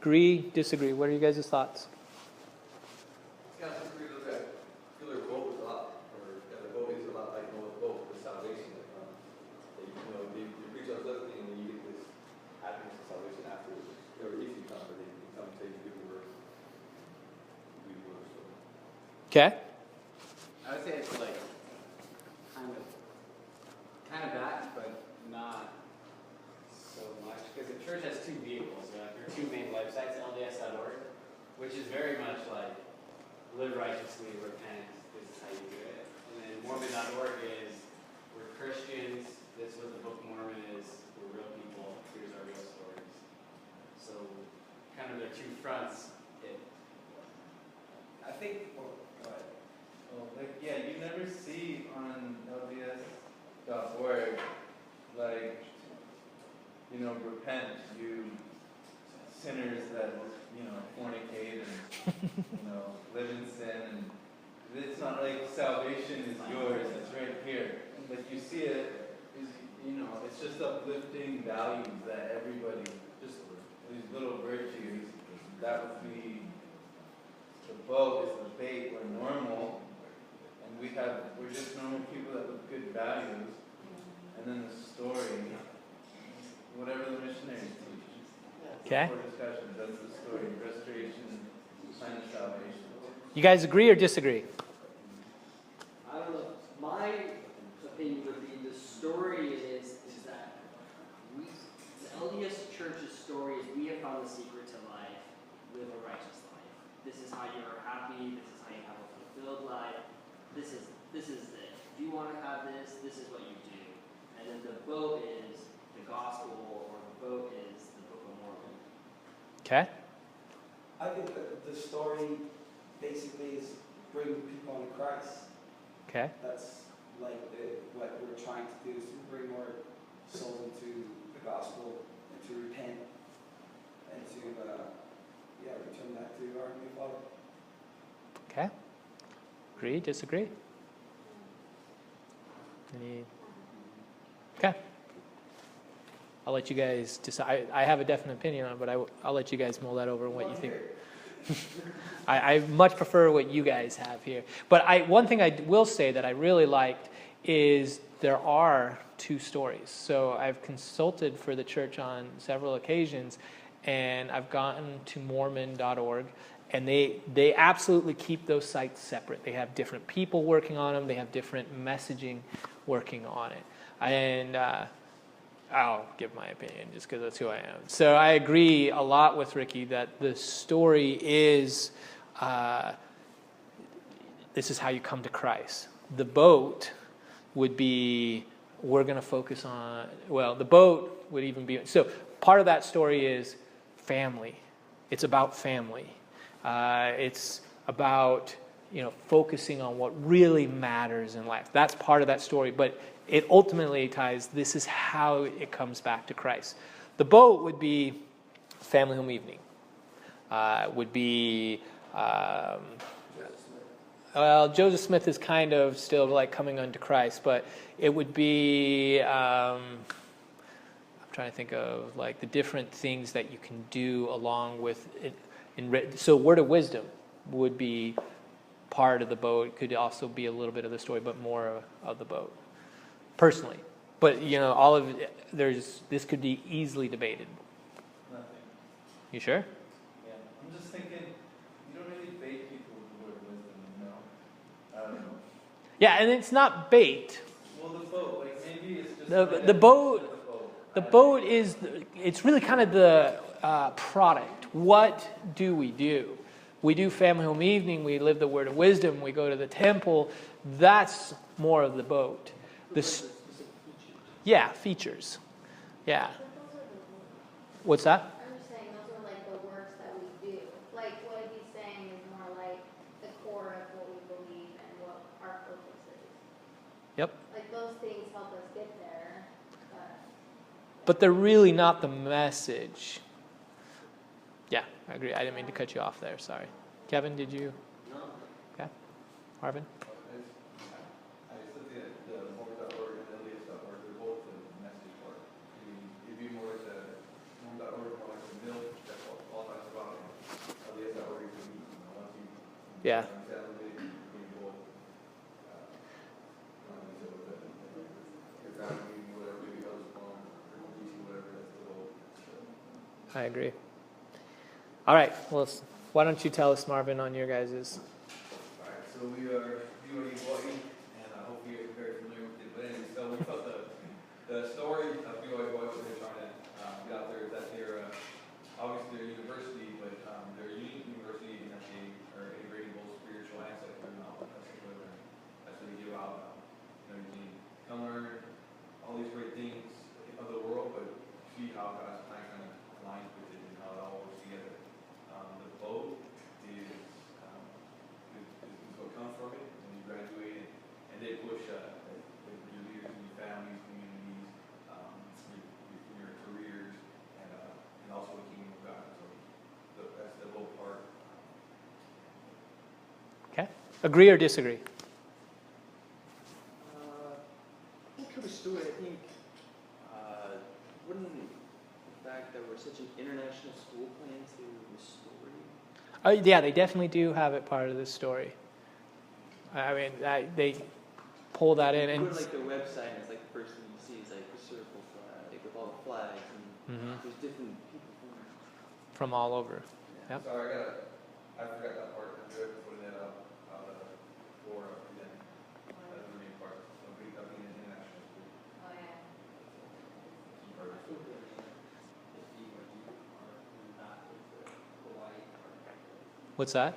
Agree, disagree. What are you guys' thoughts? Yeah, I think we look at the boat is a lot, the boat is a lot like Noah's boat, the salvation that comes. They preach us other thing, and you get this happiness and salvation afterwards. Or if you come, but they come to you give the word. Okay. I would say it's like kind of that, but not so much, because the church has two vehicles. There are two main websites, LDS.org, which is very much like live righteously, repent, this is how you do it. And then Mormon.org is we're Christians, this is what the Book of Mormon is, we're real people, here's our real stories. So kind of their two fronts. I think, you never see on LDS.org, repent, you sinners that, fornicate and, live in sin. And it's not like salvation is yours, it's right here. And you see it, it's just uplifting values that everybody, just these little virtues, that would be, the boat is the bait, we're normal. And we're just normal people that with good values. And then the story, whatever the missionaries teach. Okay. For discussion, that's the story. Restoration, plan of salvation. You guys agree or disagree? I don't know. My opinion would be the story is that the LDS Church's story is we have found the secret to life, live a righteous life. This is how you are happy. This is how you have a fulfilled life. This is it. If you want to have this is what you do. And then the boat is the gospel, or the boat is the Book of Mormon. Okay. I think that the story basically is bring people into Christ. Okay. That's what we're trying to do, is to bring more souls into the gospel and to repent and to return back to our Heavenly Father. Okay. Agree, disagree? Okay. I'll let you guys decide. I have a definite opinion on it, but I'll let you guys mull that over and what you think. I much prefer what you guys have here. But one thing I will say that I really liked is there are two stories. So I've consulted for the church on several occasions, and I've gotten to Mormon.org, and they absolutely keep those sites separate. They have different people working on them. They have different messaging working on it. And I'll give my opinion just because that's who I am. So I agree a lot with Ricky that the story is this is how you come to Christ. The boat would be we're going to focus on, well, the boat would even be, so part of that story is family. It's about family. It's about, focusing on what really matters in life. That's part of that story, but it ultimately ties, this is how it comes back to Christ. The boat would be family home evening. Would be, well, Joseph Smith is kind of still like coming unto Christ, but it would be, I'm trying to think of like the different things that you can do along with it. So Word of Wisdom would be part of the boat. It could also be a little bit of the story, but more of the boat, personally. But, all of it, this could be easily debated. Nothing. You sure? Yeah. I'm just thinking, you don't really bait people with the Word of Wisdom, no. I don't know. Yeah, and it's not bait. Well, the boat, like maybe it's just The boat is, it's really kind of the product. What do? We do family home evening, we live the Word of Wisdom, we go to the temple. That's more of the boat. Yeah, features. Yeah. What's that? I'm just saying those are like the works that we do. Like what he's saying is more like the core of what we believe and what our purpose is. Yep. Like those things help us get there. But they're really not the message. Yeah, I agree. I didn't mean to cut you off there. Sorry. Kevin, did you? No. Okay. Marvin? I just looked at the Mormon.org and LDS.org. They're both the message part. If you more like the Mormon.org, more like the mill, that's all talks about. LDS.org is the meat. Once you Yeah. elevate, you go, your family, whatever, maybe others born, or DC, whatever, that's the whole. I agree. All right. Well, why don't you tell us, Marvin, on your guys's? Alright, so we are BYU Hawaii, and I hope you're very familiar with it. But anyway, so we thought the story of BYU Hawaii, what they're trying to get out there, is that they're obviously they're a university, but they're a unique university in that they are integrating both spiritual and secular knowledge. That's what they give out. You can come learn all these great things of the world, but see how God's plan kind of aligns with it and how it all works together. The boat is what comes from it when you graduate, and they push your leaders in your families, communities, your careers, and also the kingdom of God. So that's the whole part. Okay. Agree or disagree? What kind of story? I think wouldn't the fact that we're such an international school play into the story? Yeah, they definitely do have it part of this story. I mean, they pull that in, and Go to like their website, and it's like the first thing you see is like the circle flag with all the flags, and there's different people from all over. Yep. Sorry, I forgot that part. I'm good for putting that up for them. That's the main part. Of being an international school. Oh yeah. What's that?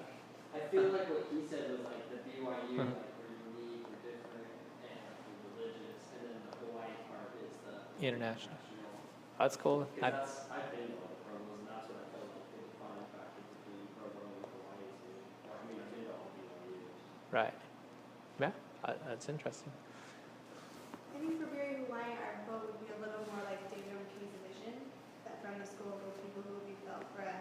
I feel like what he said was like the BYU, like we're unique, we're different, and we're religious, and then the Hawaii part is the International. That's cool. Because I've been to all the promos, and that's what I felt like the defining factor between promo and Hawaii too. I mean, I've been to all BYUs. Right. Yeah, that's interesting. I think for Barry Hawaii, our vote would be a little more like David McKee's vision, that from the school go people who will be felt for a,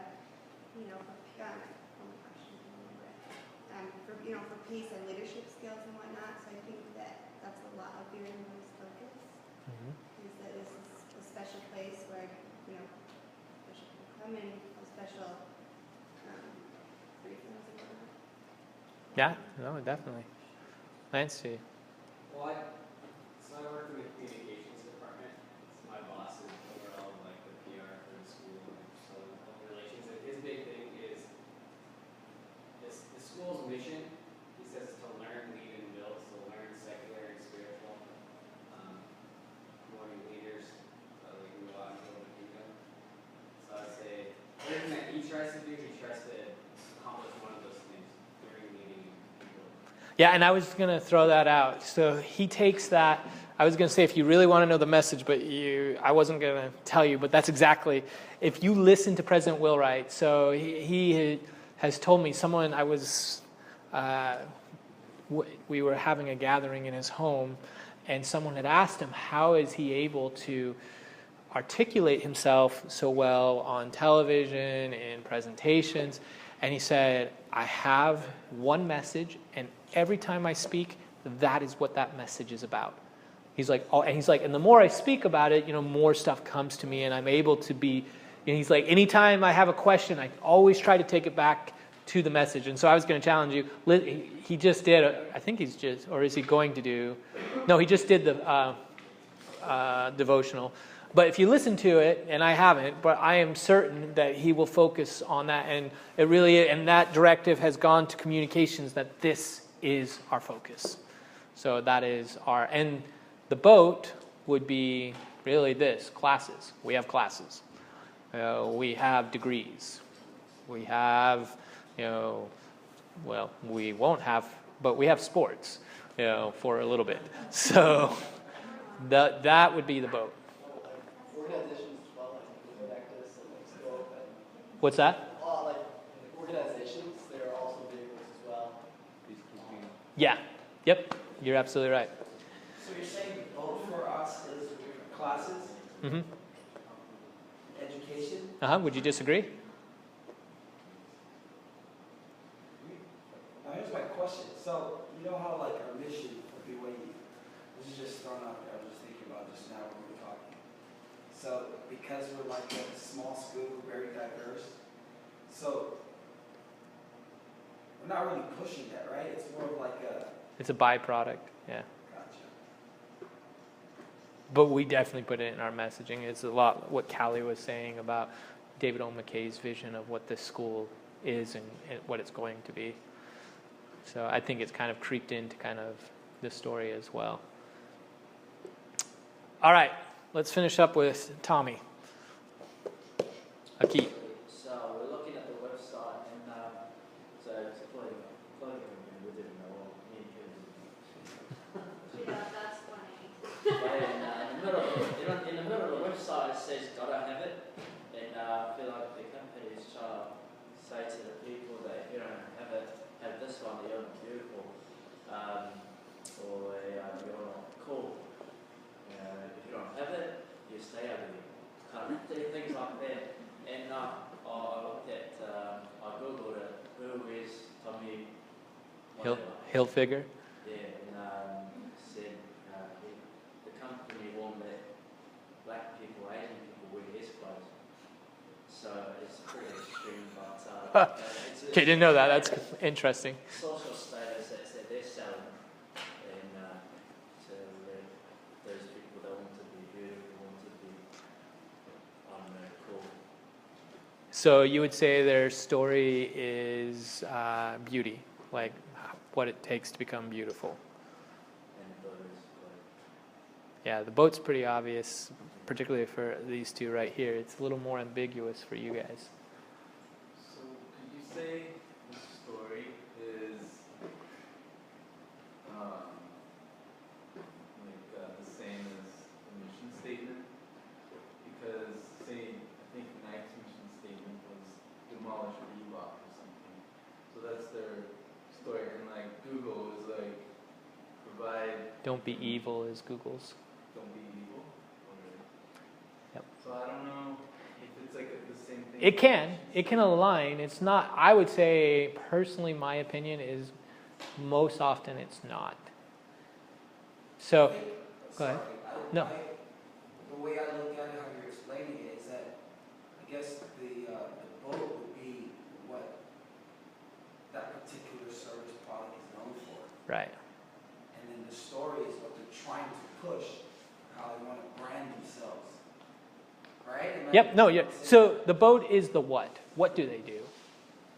for peace and leadership skills and whatnot. So I think that that's a lot of Barry Hawaii's focus. Is that this is a special place where special people come in, a special reasons and whatnot. Yeah, no, definitely. Nancy. Well, so I work in the communications department. So my boss is overall like the PR for the school and so public relations. And his big thing is the school's mission. He says to learn, lead, and build. So learn secular and spiritual. Promoting leaders so they can go out and build the kingdom. So I'd say everything that he tries to do, he tries to accomplish one of those things: learning, leading, and building. Yeah, and I was going to throw that out. So he takes that I was going to say, if you really want to know the message, but I wasn't going to tell you, but that's exactly, if you listen to President Willwright, so he has told me, we were having a gathering in his home, and someone had asked him, how is he able to articulate himself so well on television and presentations? And he said, I have one message, and every time I speak, that is what that message is about. He's like, and the more I speak about it, more stuff comes to me, and I'm able to be, and he's like, anytime I have a question, I always try to take it back to the message. And so I was going to challenge you. He just did, I think he's just, or is he going to do, no, he just did the devotional. But if you listen to it, and I haven't, but I am certain that he will focus on that. And and that directive has gone to communications that this is our focus. So that is and the boat would be really this, classes. We have classes. We have degrees. We have, we won't have, but we have sports, for a little bit. So that would be the boat. Organizations as well, like Connectus and Scope and What's that? like organizations, they're also vehicles as well. Yeah. Yep. You're absolutely right. So you're saying both for us is classes, Mm-hmm. education? Would you disagree? Now here's my question. So you know how like our mission for BYU, this is just thrown out there, I was just thinking about just now when we were talking. So because we're like a small school, we're very diverse, so we're not really pushing that, right? It's more of like a... It's a byproduct, yeah. Gotcha. But we definitely put it in our messaging. It's a lot what Callie was saying about David O. McKay's vision of what this school is and what it's going to be. So I think it's kind of creeped into kind of the story as well. All right, let's finish up with Tommy. Aki. So we're looking at the website, and so it's plugging with it, Yeah, that's funny. in the middle of the website it says gotta have it, and I feel like the company is trying to say to the people that if you don't have it, have this one, you're beautiful, or you're not cool. If you don't have it, you stay over here. Kind of things like that. And I looked at, I googled it. Who is Tommy? Hilfiger. Yeah, and said the company warned that black people, Asian people wear his clothes. So it's pretty extreme, but Okay, didn't know that. That's interesting. social status that they're selling, and to those people that want to be beautiful, want to be, I don't know, cool. So you would say their story is beauty, like what it takes to become beautiful. And the boat is Yeah, the boat's pretty obvious, particularly for these two right here. It's a little more ambiguous for you guys. So could you say the story is the same as the mission statement? Because say I think Nike's mission statement was demolish Reebok or something. So that's their story, and like Google is like provide. Don't be evil is Google's. Don't be evil. Yep. So I don't know if it's like the same thing. It can align. It's not, I would say, personally, my opinion is most often it's not. So, go ahead. No. The way I look at it, how you're explaining it, is that I guess the boat would be what that particular service product is known for. Right. And then the story is what they're trying to push, how they want to brand themselves. Right? Yep, no, yeah. So the boat is the what. What do they do?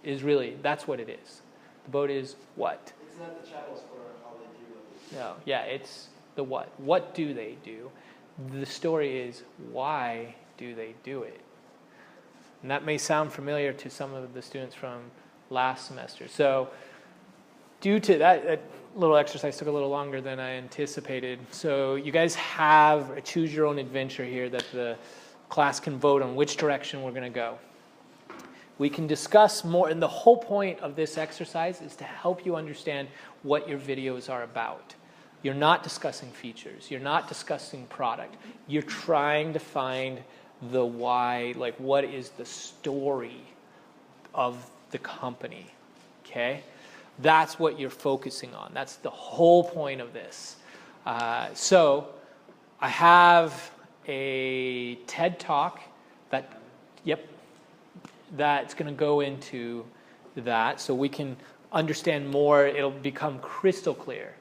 Is really, that's what it is. The boat is what? It's not the channels for how they do it. No, yeah, it's the what. What do they do? The story is why do they do it? And that may sound familiar to some of the students from last semester. So due to that little exercise took a little longer than I anticipated. So you guys have a choose your own adventure here that the class can vote on which direction we're going to go. We can discuss more, and the whole point of this exercise is to help you understand what your videos are about. You're not discussing features. You're not discussing product. You're trying to find the why, like what is the story of the company, okay? That's what you're focusing on. That's the whole point of this. So I have a TED Talk that's going to go into that so we can understand more. It'll become crystal clear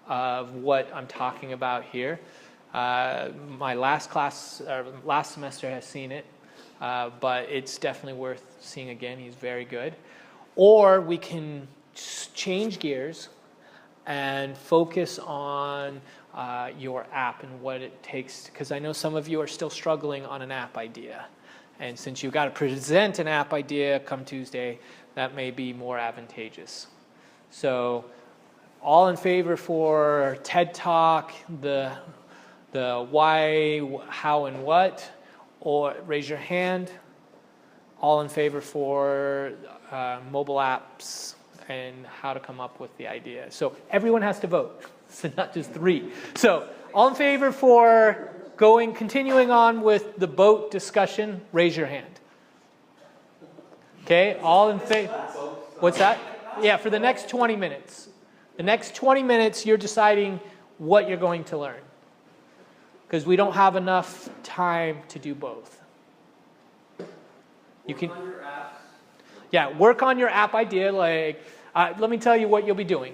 of what I'm talking about here. My last semester has seen it, but it's definitely worth seeing again. He's very good. Or we can change gears and focus on your app and what it takes, because I know some of you are still struggling on an app idea. And since you've got to present an app idea come Tuesday, that may be more advantageous. So all in favor for TED Talk, the why, how, and what, or raise your hand. All in favor for mobile apps and how to come up with the idea. So everyone has to vote, so not just 3. So all in favor for continuing on with the boat discussion, raise your hand. Okay, all in favor. What's that? Yeah, for the next 20 minutes. The next 20 minutes, you're deciding what you're going to learn, because we don't have enough time to do both. You can, yeah, work on your app idea. Like, let me tell you what you'll be doing.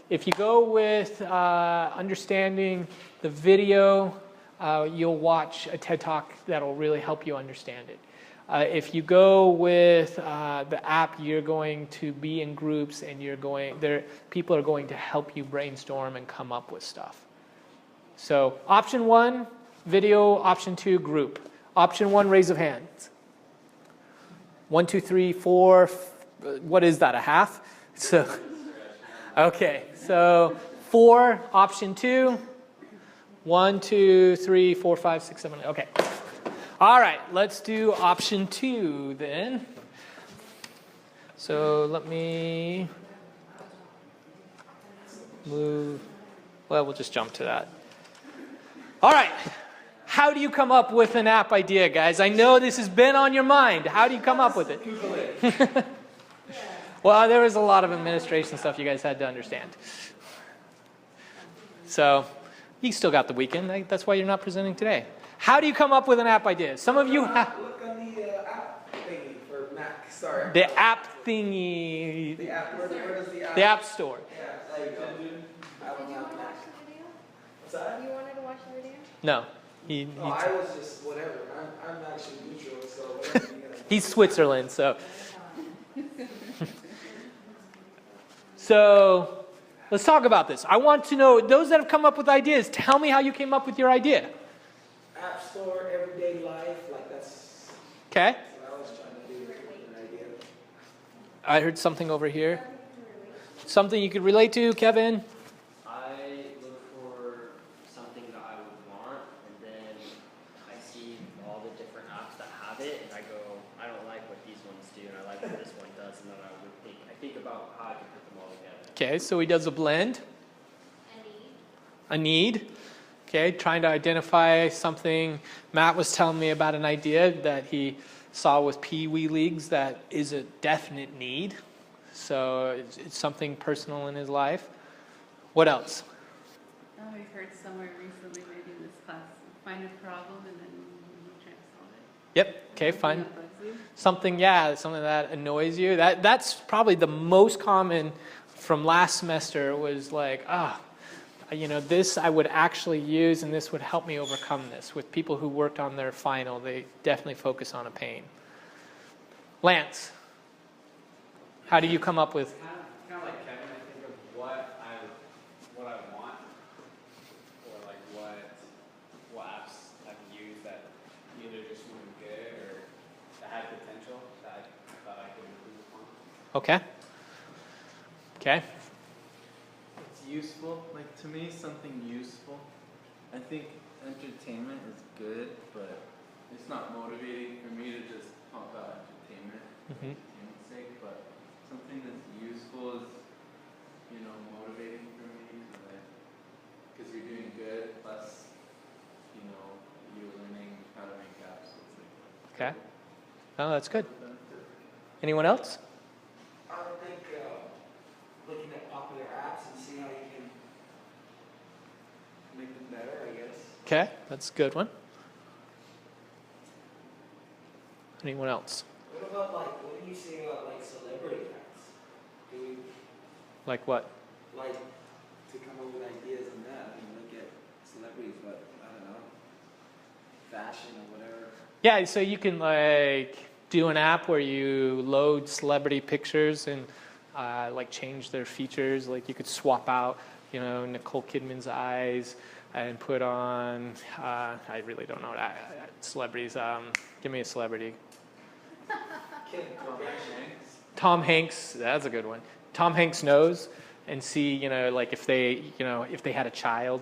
If you go with understanding the video, you'll watch a TED Talk that'll really help you understand it. If you go with the app, you're going to be in groups, and people are going to help you brainstorm and come up with stuff. So option 1, video. Option 2, group. Option 1, raise of hands. 1, 2, 3, 4. What is that? A half? So, okay. So 4. Option 2. 1, 2, 3, 4, 5, 6, 7. Okay. All right. Let's do option 2 then. So let me move. Well, we'll just jump to that. All right. How do you come up with an app idea, guys? I know this has been on your mind. How do you come up with it? Well, there was a lot of administration stuff you guys had to understand. So you still got the weekend. That's why you're not presenting today. How do you come up with an app idea? Some of you have... Look on the app thingy for Mac. Sorry. The app thingy... The app, where does the app... The App Store. Yeah, there you go. Did you want to watch the video? What's that? You wanted to watch the video? No. No, I was just whatever. I'm actually neutral, so whatever you guys... He's Switzerland, so... So, let's talk about this. I want to know, those that have come up with ideas, tell me how you came up with your idea. App Store, everyday life, like that's... Okay. What I was trying to do with an idea. I heard something over here. Something you could relate to, Kevin? I look for something that I would want, and then I see all the different apps that have it, and I go, I don't like what these ones do, and I like what this one does, and then I think about how I can put them all together. Okay, so he does a blend. A need. Okay, trying to identify something. Matt was telling me about an idea that he saw with Pee Wee leagues that is a definite need. So it's something personal in his life. What else? Oh, I heard somewhere recently, maybe in this class, find a problem and then you try to solve it. Yep. Okay, fine. Something that bugs you. Something that annoys you. That's probably the most common from last semester was like, this I would actually use, and this would help me overcome this. With people who worked on their final, they definitely focus on a pain. Lance, how do you come up with? Kind of like Kevin, I think of what I want, or like what apps I can use that either just weren't good or that had potential that I thought I could improve upon. Okay. useful. Like to me, something useful. I think entertainment is good, but it's not motivating for me to just pump out entertainment for entertainment's sake. But something that's useful is, you know, motivating for me because you're doing good. Plus, you know, you're learning how to make apps. So it's like, Okay. Oh, that's good. Anyone else? I would think looking at popular apps and seeing how you can make them better, I guess. Okay, that's a good one. Anyone else? What about what do you say about celebrity apps? Do we Like what? to come up with ideas on that? I mean, look at celebrities, but I don't know, fashion or whatever. Yeah, so you can do an app where you load celebrity pictures and change their features. Like you could swap out, Nicole Kidman's eyes and put on, I really don't know celebrities. Give me a celebrity. Tom Hanks, that's a good one. Tom Hanks' nose, and see, if they had a child,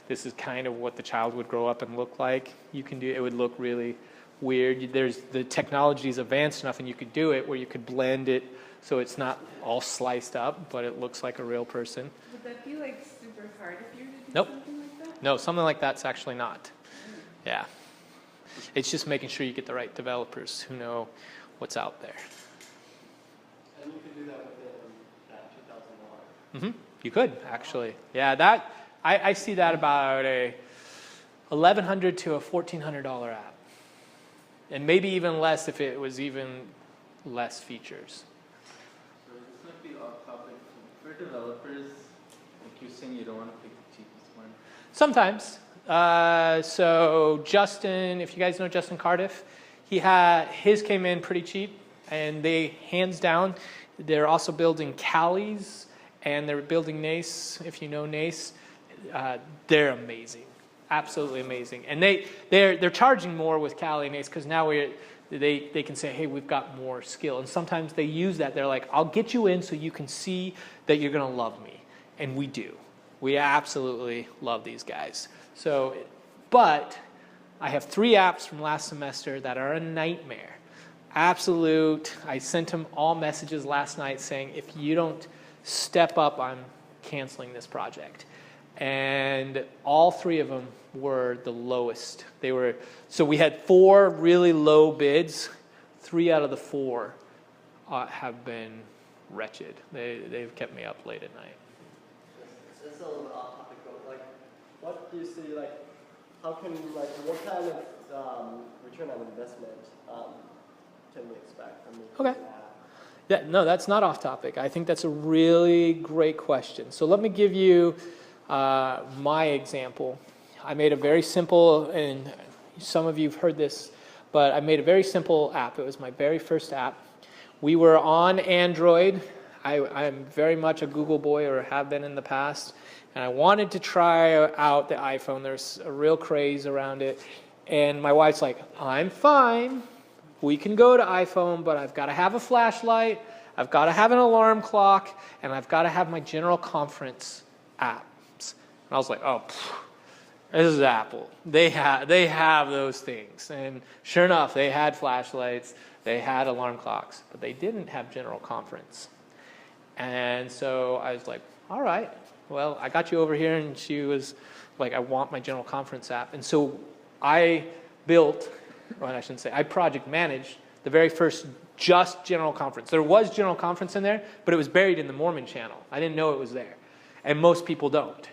this is kind of what the child would grow up and look like. You can do it would look really weird. The technology is advanced enough, and you could do it where you could blend it so it's not all sliced up, but it looks like a real person. Would that be super hard if you were to do Nope. something like that? No, something like that's actually not. Yeah. It's just making sure you get the right developers who know what's out there. And you could do that within that $2,000. You could, actually. Yeah, I see that about a $1,100 to a $1,400 app. And maybe even less if it was even less features. So this might be off topic. For developers, like you're saying, you don't want to pick the cheapest one. Sometimes. So Justin, if you guys know Justin Cardiff, his came in pretty cheap, and they, hands down, they're also building Callies, and they're building Nace. If you know Nace, they're amazing, absolutely amazing. And they're charging more with Callie and Nace because now they can say, hey, we've got more skill. And sometimes they use that. They're like, I'll get you in so you can see that you're going to love me. And we do. We absolutely love these guys. So, but I have 3 apps from last semester that are a nightmare. Absolute. I sent them all messages last night saying, if you don't step up, I'm canceling this project. And all 3 of them were the lowest. So we had 4 really low bids. 3 out of the 4 have been wretched. They've kept me up late at night. It's a little bit off topic, but what do you see, how can, what kind of return on investment can we expect from the Okay. Yeah, no, that's not off topic. I think that's a really great question. So let me give you my example. I made a very simple, and some of you have heard this, but I made a very simple app. It was my very first app. We were on Android. I'm very much a Google boy, or have been in the past, and I wanted to try out the iPhone. There's a real craze around it, and my wife's like, I'm fine. We can go to iPhone, but I've got to have a flashlight, I've got to have an alarm clock, and I've got to have my general conference apps. And I was like, oh, this is Apple. They have those things. And sure enough, they had flashlights, they had alarm clocks, but they didn't have general conference. And so I was like, all right, well, I got you over here. And she was like, I want my general conference app. And so I built, well, I shouldn't say, I project managed the very first just general conference. There was general conference in there, but it was buried in the Mormon channel. I didn't know it was there. And most people don't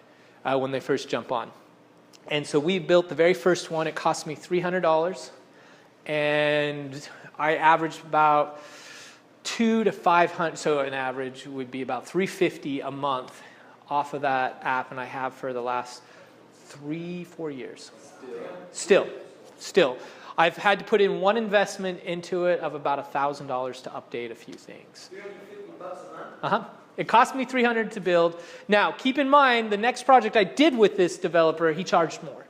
when they first jump on. And so we built the very first one. It cost me $300. And I averaged about $200 to $500, so an average would be about $350 a month off of that app, and I have for the last 3-4 years. Still. I've had to put in one investment into it of about $1,000 to update a few things. $350 a month? It cost me $300 to build. Now, keep in mind, the next project I did with this developer, he charged more.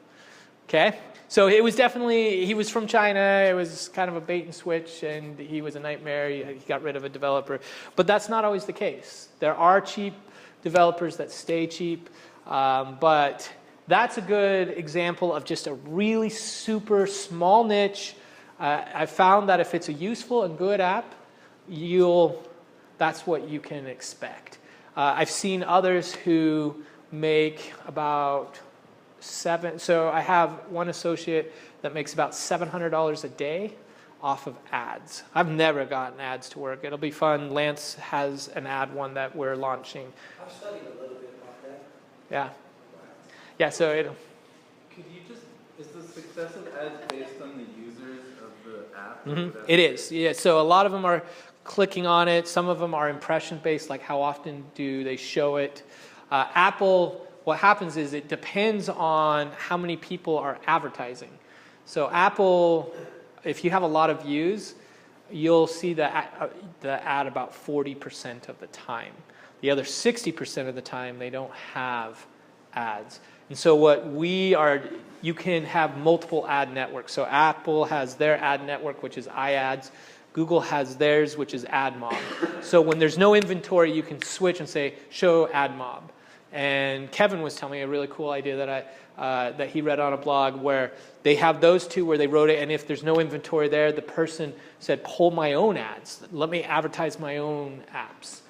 Okay? So it was definitely, he was from China, it was kind of a bait and switch, and he was a nightmare, he got rid of a developer. But that's not always the case. There are cheap developers that stay cheap. But that's a good example of just a really super small niche. I found that if it's a useful and good app, that's what you can expect. I've seen others who make about so I have one associate that makes about $700 a day off of ads. I've never gotten ads to work. It'll be fun. Lance has an ad one that we're launching. I've studied a little bit about that. Yeah. Yeah, so Could you just, is the success of ads based on the users of the app? Mm-hmm. It is, yeah. So a lot of them are clicking on it. Some of them are impression based, like how often do they show it. Apple, what happens is it depends on how many people are advertising. So Apple, if you have a lot of views, you'll see the ad about 40% of the time. The other 60% of the time, they don't have ads. And so you can have multiple ad networks. So Apple has their ad network, which is iAds. Google has theirs, which is AdMob. So when there's no inventory, you can switch and say, show AdMob. And Kevin was telling me a really cool idea that he read on a blog where they have those two where they wrote it, and if there's no inventory there, the person said, pull my own ads. Let me advertise my own apps,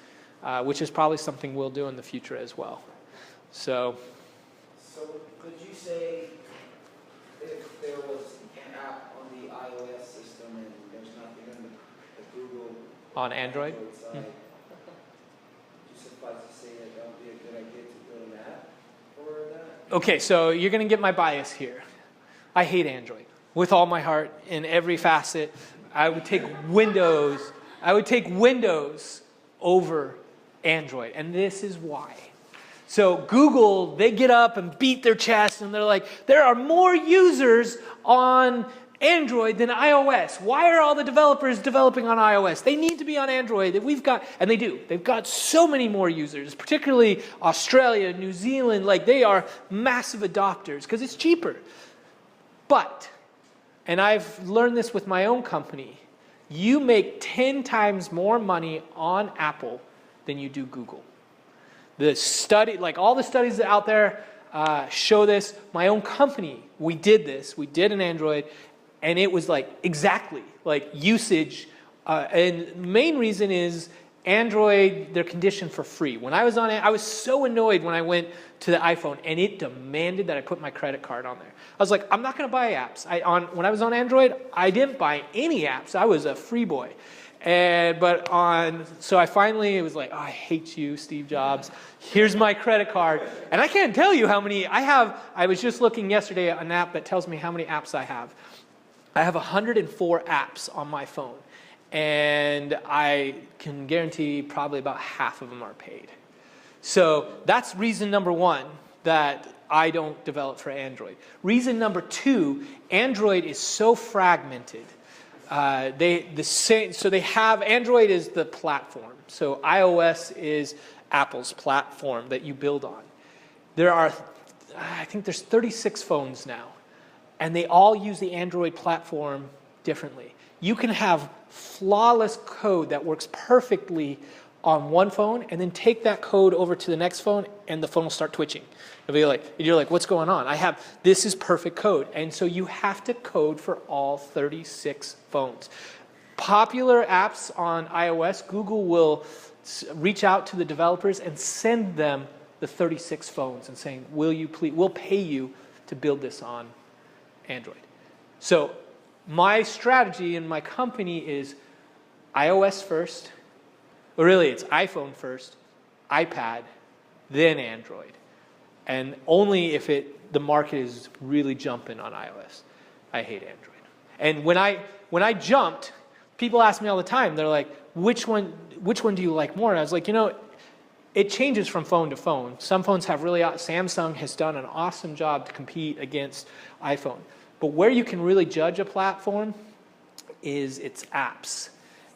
which is probably something we'll do in the future as well. So could you say if there was an app on the iOS system and there's nothing on the Google on Android? Side, would you suffice to say that would be a good idea to build an app for that? Okay, so you're going to get my bias here. I hate Android with all my heart in every facet. I would take Windows over Android, and this is why. So Google, they get up and beat their chest, and they're like, there are more users on Android than iOS. Why are all the developers developing on iOS? They need to be on Android. And they do. They've got so many more users, particularly Australia, New Zealand. Like, they are massive adopters because it's cheaper. But, and I've learned this with my own company, you make 10 times more money on Apple than you do Google. The study, like all the studies out there show this. My own company, we did this. We did an Android, and it was like exactly like usage. And main reason is Android, they're conditioned for free. When I was on it, I was so annoyed when I went to the iPhone, and it demanded that I put my credit card on there. I was like, I'm not going to buy apps. When I was on Android, I didn't buy any apps. I was a free boy. So I finally, it was like, oh, I hate you, Steve Jobs. Here's my credit card. And I can't tell you how many I have. I was just looking yesterday at an app that tells me how many apps I have. I have 104 apps on my phone. And I can guarantee probably about half of them are paid. So that's reason number one that I don't develop for Android. Reason number two, Android is so fragmented. So they have, Android is the platform. So iOS is Apple's platform that you build on. I think there's 36 phones now, and they all use the Android platform differently. You can have flawless code that works perfectly on one phone, and then take that code over to the next phone, and the phone will start twitching. You're like, what's going on? This is perfect code. And so you have to code for all 36 phones. Popular apps on iOS, Google will reach out to the developers and send them the 36 phones and saying, we'll pay you to build this on Android. So my strategy in my company is iOS first, or really it's iPhone first, iPad, then Android. And only if the market is really jumping on iOS. I hate Android. And when I jumped, people ask me all the time, they're like, which one do you like more? And I was like, it changes from phone to phone. Some phones have Samsung has done an awesome job to compete against iPhone. But where you can really judge a platform is its apps.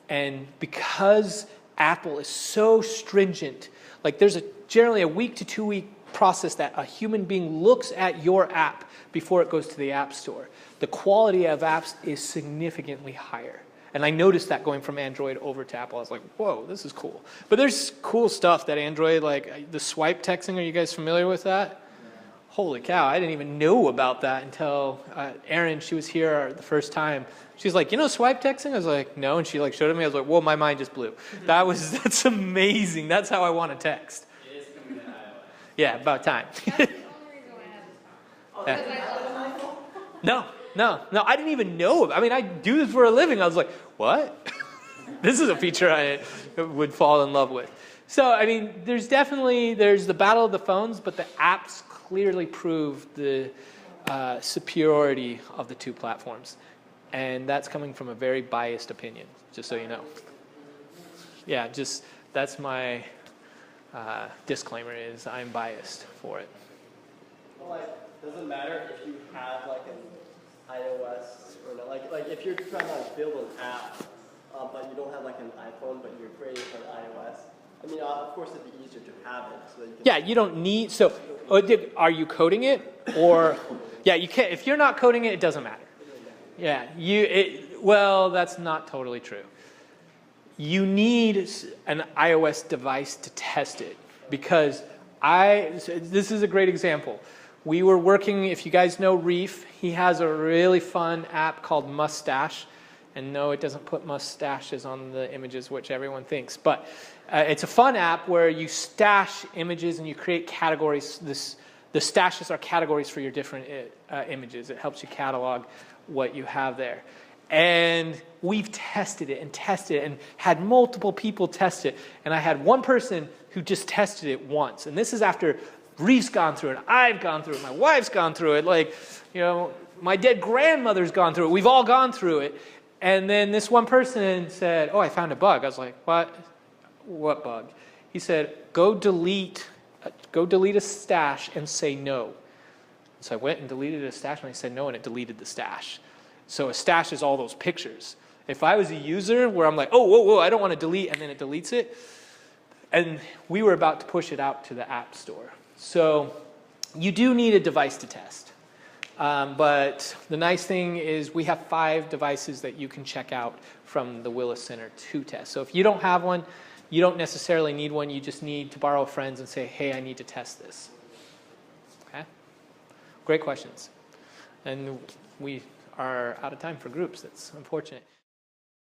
And because Apple is so stringent, like there's generally a week to 2 week process that a human being looks at your app before it goes to the App Store. The quality of apps is significantly higher. And I noticed that going from Android over to Apple. I was like, whoa, this is cool. But there's cool stuff that Android, like the swipe texting, are you guys familiar with that? Holy cow, I didn't even know about that until Erin, she was here the first time. She's like, you know swipe texting? I was like, no. And she like showed it to me. I was like, whoa, my mind just blew. That's amazing. That's how I want to text. It is coming to iOS. Yeah, about time. That's the only reason why I have this phone. Because I love No, I didn't even know. I mean, I do this for a living. I was like, what? This is a feature I would fall in love with. So, I mean, there's the battle of the phones, but the apps clearly prove the superiority of the two platforms. And that's coming from a very biased opinion, just so you know. Yeah, that's my disclaimer is I'm biased for it. Well, like, doesn't matter if you have like an iOS or not. Like if you're trying to like, build an app, but you don't have like an iPhone, but you're creating for an iOS. I mean, of course, it'd be easier to have it. So that you can Yeah, you don't need, so are you coding it? Or, yeah, you can't, if you're not coding it, it doesn't matter. Yeah, well, that's not totally true. You need an iOS device to test it because this is a great example. We were working, if you guys know Reef, he has a really fun app called Mustache. And no, it doesn't put mustaches on the images, which everyone thinks. But it's a fun app where you stash images and you create categories. The stashes are categories for your different images. It helps you catalog what you have there. And we've tested it and had multiple people test it. And I had one person who just tested it once. And this is after Reef's gone through it, I've gone through it, my wife's gone through it, like, you know, my dead grandmother's gone through it. We've all gone through it. And then this one person said, oh, I found a bug. I was like, what? What bug? He said, go delete a stash and say no. So I went and deleted a stash and I said no and it deleted the stash. So a stash is all those pictures. If I was a user where I'm like, oh, whoa, I don't want to delete, and then it deletes it. And we were about to push it out to the App Store. So you do need a device to test. But the nice thing is we have 5 devices that you can check out from the Willis Center to test. So if you don't have one, you don't necessarily need one. You just need to borrow friends and say, hey, I need to test this. Okay? Great questions. And we are out of time for groups. That's unfortunate.